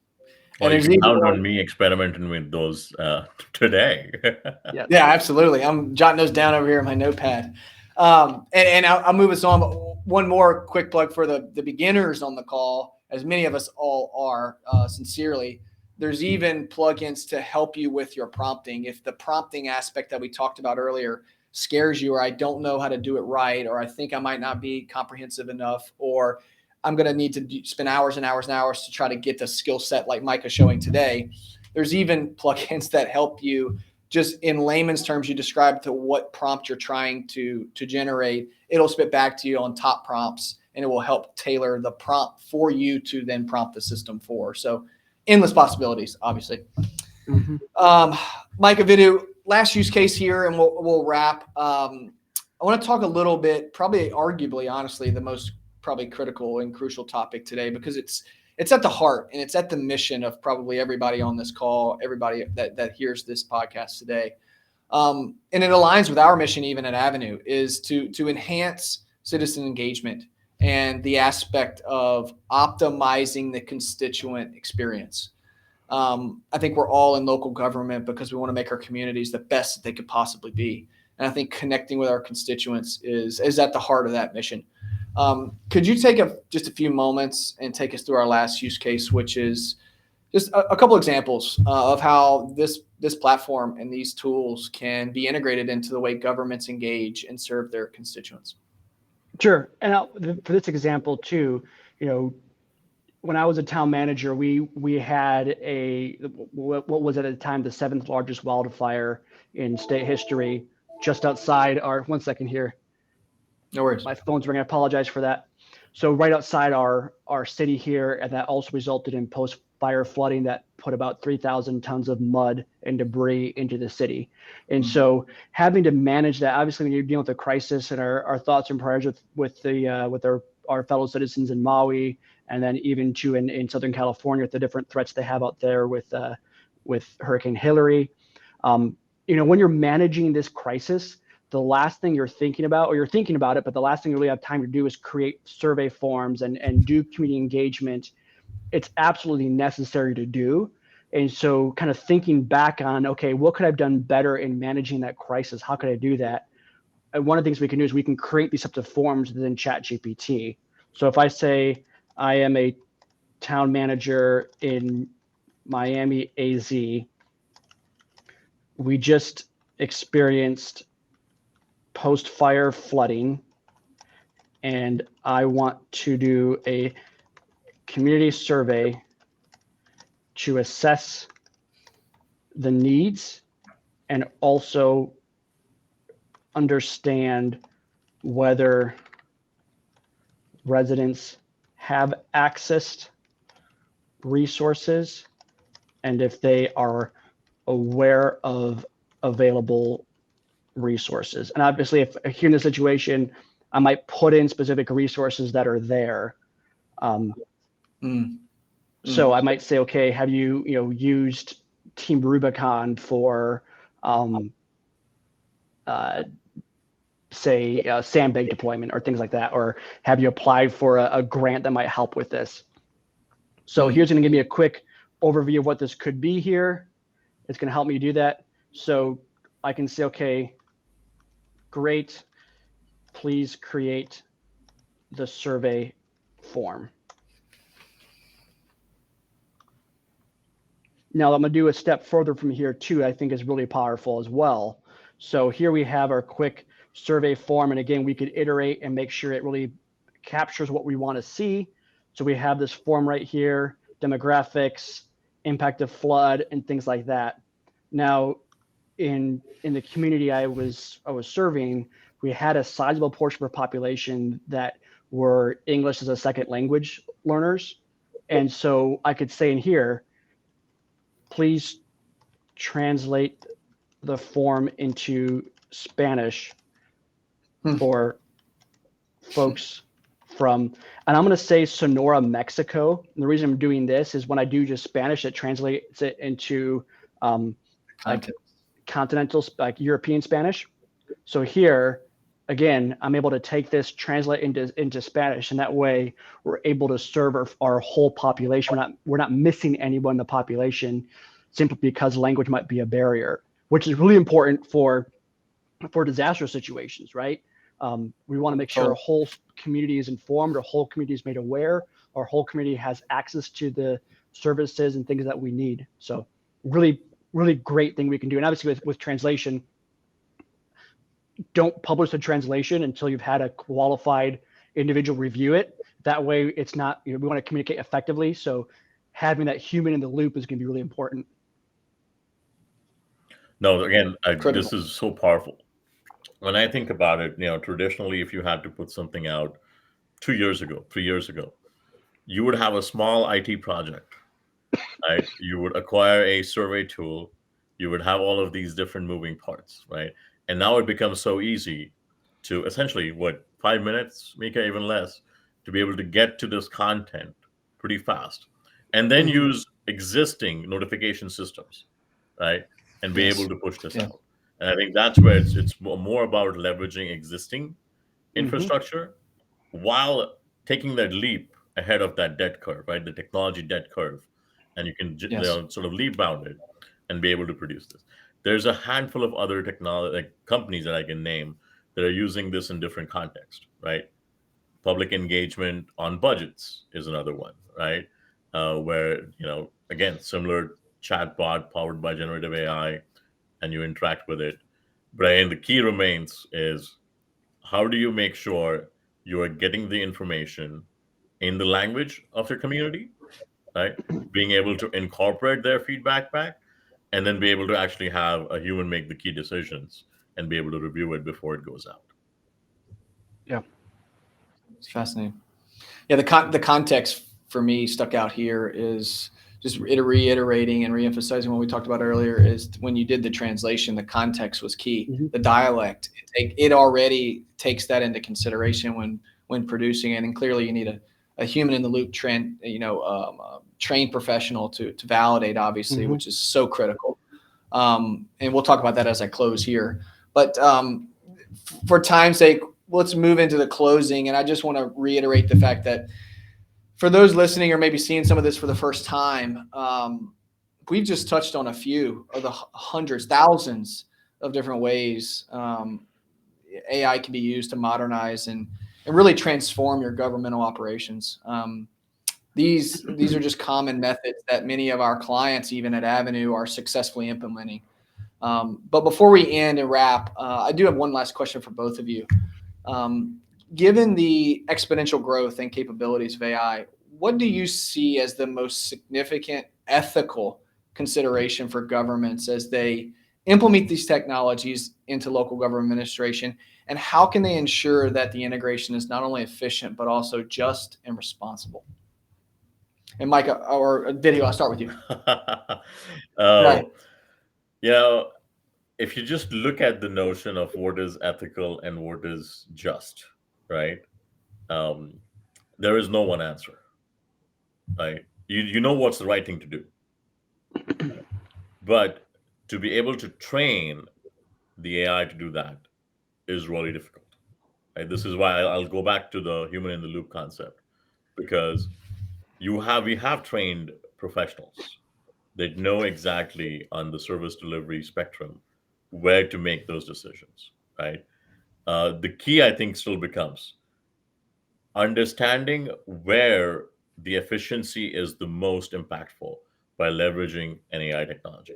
Well, you can count on me experimenting with those today. Yeah, absolutely. I'm jotting those down over here in my notepad. And I'll move us on. But one more quick plug for the beginners on the call, as many of us all are, sincerely. There's even plugins to help you with your prompting. If the prompting aspect that we talked about earlier scares you, or I don't know how to do it right, or I think I might not be comprehensive enough, or I'm going to need to spend hours and hours and hours to try to get the skill set like Micah's showing today. There's even plugins that help you just in layman's terms. You describe to what prompt you're trying to generate. It'll spit back to you on top prompts, and it will help tailor the prompt for you to then prompt the system for. So endless possibilities, obviously. Mm-hmm. Micah, Vidhu, last use case here, and we'll wrap. I want to talk a little bit, probably arguably, honestly, the most probably critical and crucial topic today, because it's at the heart and it's at the mission of probably everybody on this call, everybody that hears this podcast today. And it aligns with our mission, even at Avenue, is to enhance citizen engagement and the aspect of optimizing the constituent experience. I think we're all in local government because we want to make our communities the best that they could possibly be. And I think connecting with our constituents is at the heart of that mission. Could you take just a few moments and take us through our last use case, which is just a couple examples of how this platform and these tools can be integrated into the way governments engage and serve their constituents? Sure. And for this example too, when I was a town manager, we had what was at the time the 7th largest wildfire in state history, just outside our. One second here. No worries. My phone's ringing. I apologize for that. So right outside our city here, and that also resulted in post-fire flooding that put about 3,000 tons of mud and debris into the city. And so having to manage that, obviously when you're dealing with a crisis, and our thoughts and prayers with our fellow citizens in Maui, and then even too in Southern California with the different threats they have out there with Hurricane Hillary. When you're managing this crisis, the last thing you're thinking about, or you're thinking about it, but the last thing you really have time to do is create survey forms and do community engagement. It's absolutely necessary to do. And so kind of thinking back on, okay, what could I have done better in managing that crisis? How could I do that? And one of the things we can do is we can create these types of forms within ChatGPT. So if I say I am a town manager in Miami, AZ, we just experienced post-fire flooding, and I want to do a community survey to assess the needs and also understand whether residents have accessed resources and if they are aware of available resources. And obviously, if here in the situation, I might put in specific resources that are there. So I might say, okay, have you used Team Rubicon for say sandbag deployment or things like that, or have you applied for a grant that might help with this? So here's going to give me a quick overview of what this could be here. It's going to help me do that. So I can say, okay, great, please create the survey form. Now I'm going to do a step further from here too, I think is really powerful as well. So here we have our quick survey form. And again, we could iterate and make sure it really captures what we want to see. So we have this form right here, demographics, impact of flood and things like that. Now, in the community I was serving, we had a sizable portion of our population that were English as a second language learners, and so I could say in here, please translate the form into Spanish for folks from, and I'm going to say Sonora, Mexico. And the reason I'm doing this is when I do just Spanish, it translates it into like continental, like European Spanish. So here, again, I'm able to take this, translate into Spanish, and that way we're able to serve our whole population. We're not missing anyone in the population simply because language might be a barrier, which is really important for disaster situations, right? We want to make sure our whole community is informed, our whole community is made aware, our whole community has access to the services and things that we need. So really, really great thing we can do. And obviously with translation, don't publish the translation until you've had a qualified individual review it. That way it's not, we want to communicate effectively. So having that human in the loop is going to be really important. No, again, this is so powerful. When I think about it, traditionally, if you had to put something out 2 years ago, 3 years ago, you would have a small IT project, right? You would acquire a survey tool. You would have all of these different moving parts, right? And now it becomes so easy to essentially, 5 minutes, Mika, even less, to be able to get to this content pretty fast, and then use existing notification systems, right? And be able to push this out. And I think that's where it's more about leveraging existing infrastructure while taking that leap ahead of that debt curve, right? The technology debt curve. And you can sort of leap bound it and be able to produce this. There's a handful of other technology companies that I can name that are using this in different contexts, right? Public engagement on budgets is another one, right? Where, again, similar chatbot powered by generative AI, and you interact with it. But again, the key remains is how do you make sure you are getting the information in the language of your community, right? Being able to incorporate their feedback back, and then be able to actually have a human make the key decisions and be able to review it before it goes out. Yeah. It's fascinating. Yeah, the context for me stuck out here is just reiterating and reemphasizing what we talked about earlier is when you did the translation, the context was key. The dialect, it already takes that into consideration when producing it. And clearly you need a human in the loop trained professional to validate, obviously, which is so critical. And we'll talk about that as I close here. But for time's sake, let's move into the closing. And I just want to reiterate the fact that for those listening or maybe seeing some of this for the first time, we've just touched on a few of the hundreds, thousands of different ways AI can be used to modernize and really transform your governmental operations. These are just common methods that many of our clients, even at Avenue, are successfully implementing. But before we end and wrap, I do have one last question for both of you. Given the exponential growth and capabilities of AI, what do you see as the most significant ethical consideration for governments as they implement these technologies into local government administration? And how can they ensure that the integration is not only efficient, but also just and responsible? And Micah, or Vidhu, I'll start with you. Right. If you just look at the notion of what is ethical and what is just, right? There is no one answer, right? You know what's the right thing to do, but to be able to train the AI to do that is really difficult. Right? This is why I'll go back to the human in the loop concept, because we have trained professionals that know exactly on the service delivery spectrum where to make those decisions, right? The key, I think, still becomes understanding where the efficiency is the most impactful by leveraging an AI technology,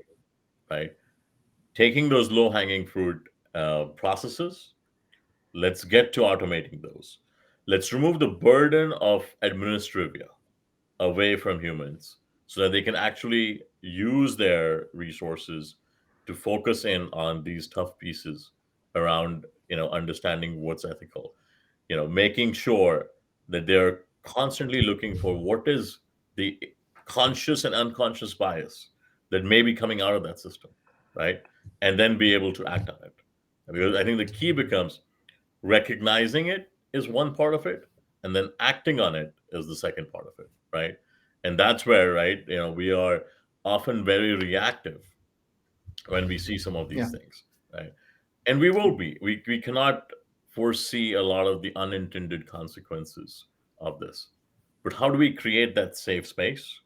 right? Taking those low hanging fruit processes, let's get to automating those. Let's remove the burden of administrivia away from humans so that they can actually use their resources to focus in on these tough pieces around, understanding what's ethical, making sure that they're constantly looking for what is the conscious and unconscious bias that may be coming out of that system, right? And then be able to act on it. Because I think the key becomes recognizing it is one part of it, and then acting on it is the second part of it, right? And that's where, right, we are often very reactive when we see some of Yeah. these things, right? And we will be. We cannot foresee a lot of the unintended consequences of this. But how do we create that safe space?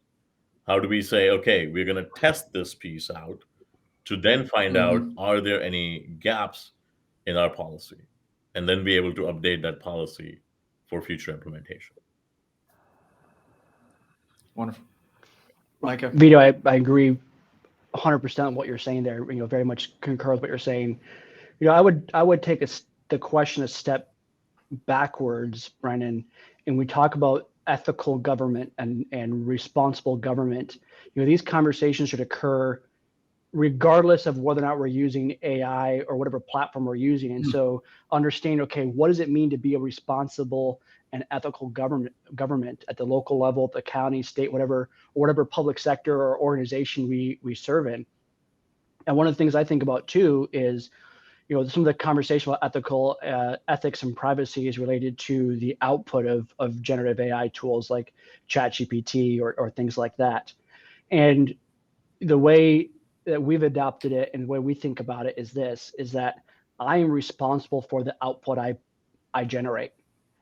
How do we say, okay, we're going to test this piece out to then find out, Hmm. are there any gaps in our policy? And then be able to update that policy for future implementation. Wonderful. Micah. Vito, I agree 100% what you're saying there. Very much concur with what you're saying. I would take the question a step backwards, Brennan, and we talk about ethical government and responsible government. These conversations should occur regardless of whether or not we're using AI or whatever platform we're using. And so understanding, okay, what does it mean to be a responsible and ethical government at the local level, the county, state, whatever public sector or organization we serve in. And one of the things I think about too is, some of the conversation about ethics and privacy is related to the output of generative AI tools like ChatGPT or things like that. And the way that we've adopted it and the way we think about it is that I am responsible for the output I generate.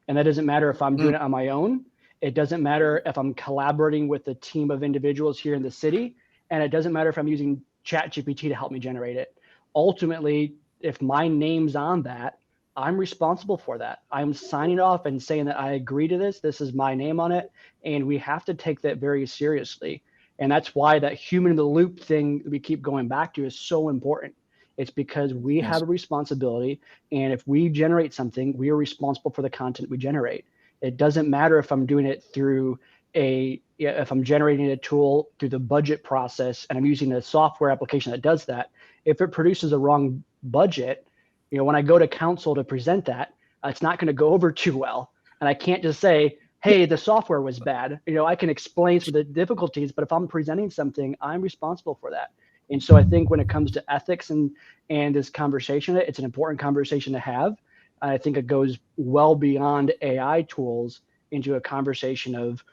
And that doesn't matter if I'm doing it on my own. It doesn't matter if I'm collaborating with a team of individuals here in the city. And it doesn't matter if I'm using ChatGPT to help me generate it. Ultimately, if my name's on that, I'm responsible for that. I'm signing off and saying that I agree to this. This is my name on it. And we have to take that very seriously. And that's why that human in the loop thing that we keep going back to is so important. It's because we have a responsibility. And if we generate something, we are responsible for the content we generate. It doesn't matter if I'm doing it through if I'm generating a tool through the budget process and I'm using a software application that does that. If it produces a wrong budget, when I go to council to present that, it's not going to go over too well. And I can't just say, hey, the software was bad. I can explain some of the difficulties, but if I'm presenting something, I'm responsible for that. And so I think when it comes to ethics and this conversation, it's an important conversation to have. I think it goes well beyond AI tools into a conversation of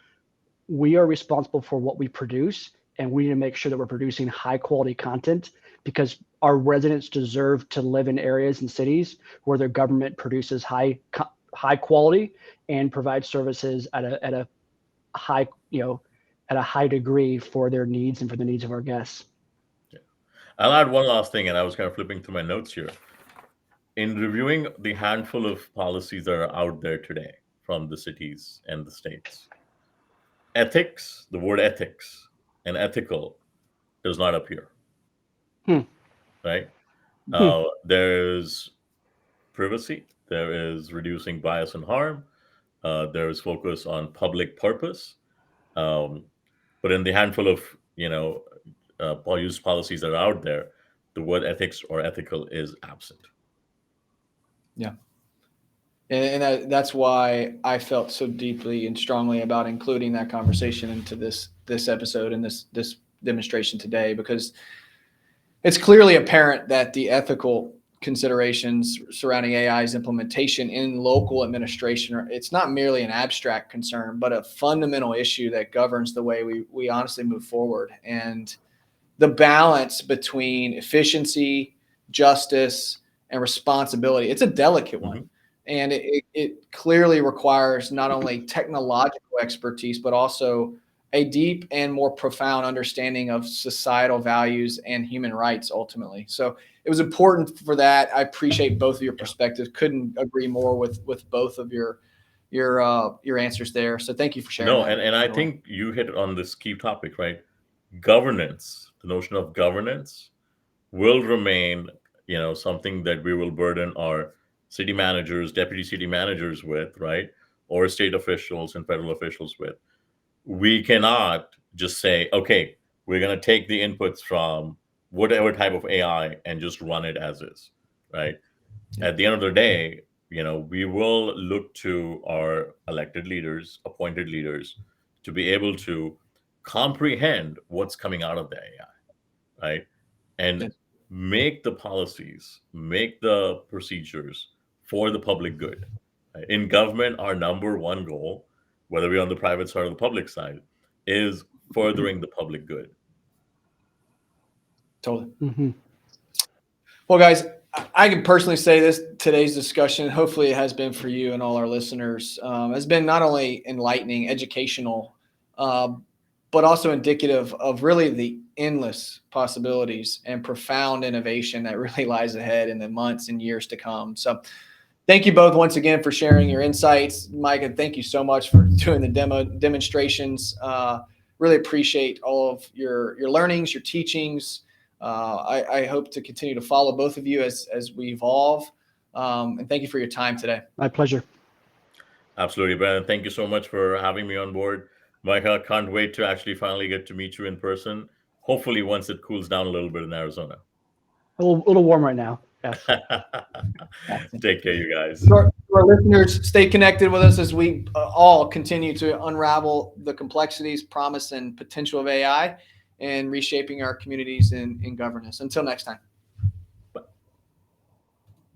we are responsible for what we produce, and we need to make sure that we're producing high quality content because our residents deserve to live in areas and cities where their government produces high quality and provides services at a high degree for their needs and for the needs of our guests. Yeah. I'll add one last thing, and I was kind of flipping through my notes here. In reviewing the handful of policies that are out there today from the cities and the states, ethics, the word ethics and ethical does not appear. Right? There's privacy, there is reducing bias and harm, there is focus on public purpose. But in the handful of use policies that are out there, the word ethics or ethical is absent. Yeah. And that's why I felt so deeply and strongly about including that conversation into this episode and this demonstration today, because it's clearly apparent that the ethical considerations surrounding AI's implementation in local administration it's not merely an abstract concern, but a fundamental issue that governs the way we honestly move forward. And the balance between efficiency, justice, and responsibility, it's a delicate one. And it clearly requires not only technological expertise, but also a deep and more profound understanding of societal values and human rights ultimately. So it was important for that. I appreciate both of your perspectives. Couldn't agree more with both of your answers there. So thank you for sharing. No, and I think you hit on this key topic, right? Governance, the notion of governance will remain, something that we will burden our city managers, deputy city managers with, right? Or state officials and federal officials with. We cannot just say, okay, we're going to take the inputs from whatever type of AI and just run it as is, right? Yeah. At the end of the day, we will look to our elected leaders, appointed leaders, to be able to comprehend what's coming out of the AI, right? And Yes. make the policies, make the procedures for the public good. Right? In government, our number one goal, whether we're on the private side or the public side, is furthering the public good. Totally. Mm-hmm. Well, guys, I can personally say this: today's discussion, hopefully it has been for you and all our listeners, has been not only enlightening, educational, but also indicative of really the endless possibilities and profound innovation that really lies ahead in the months and years to come. So thank you both once again for sharing your insights. Micah, thank you so much for doing the demonstrations. Really appreciate all of your learnings, your teachings. I hope to continue to follow both of you as we evolve. And thank you for your time today. My pleasure. Absolutely, Brandon. Thank you so much for having me on board. Micah, can't wait to actually finally get to meet you in person. Hopefully, once it cools down a little bit in Arizona. A little warm right now. Yes. Take care, you guys. To our listeners, stay connected with us as we all continue to unravel the complexities, promise, and potential of AI and reshaping our communities in governance. Until next time.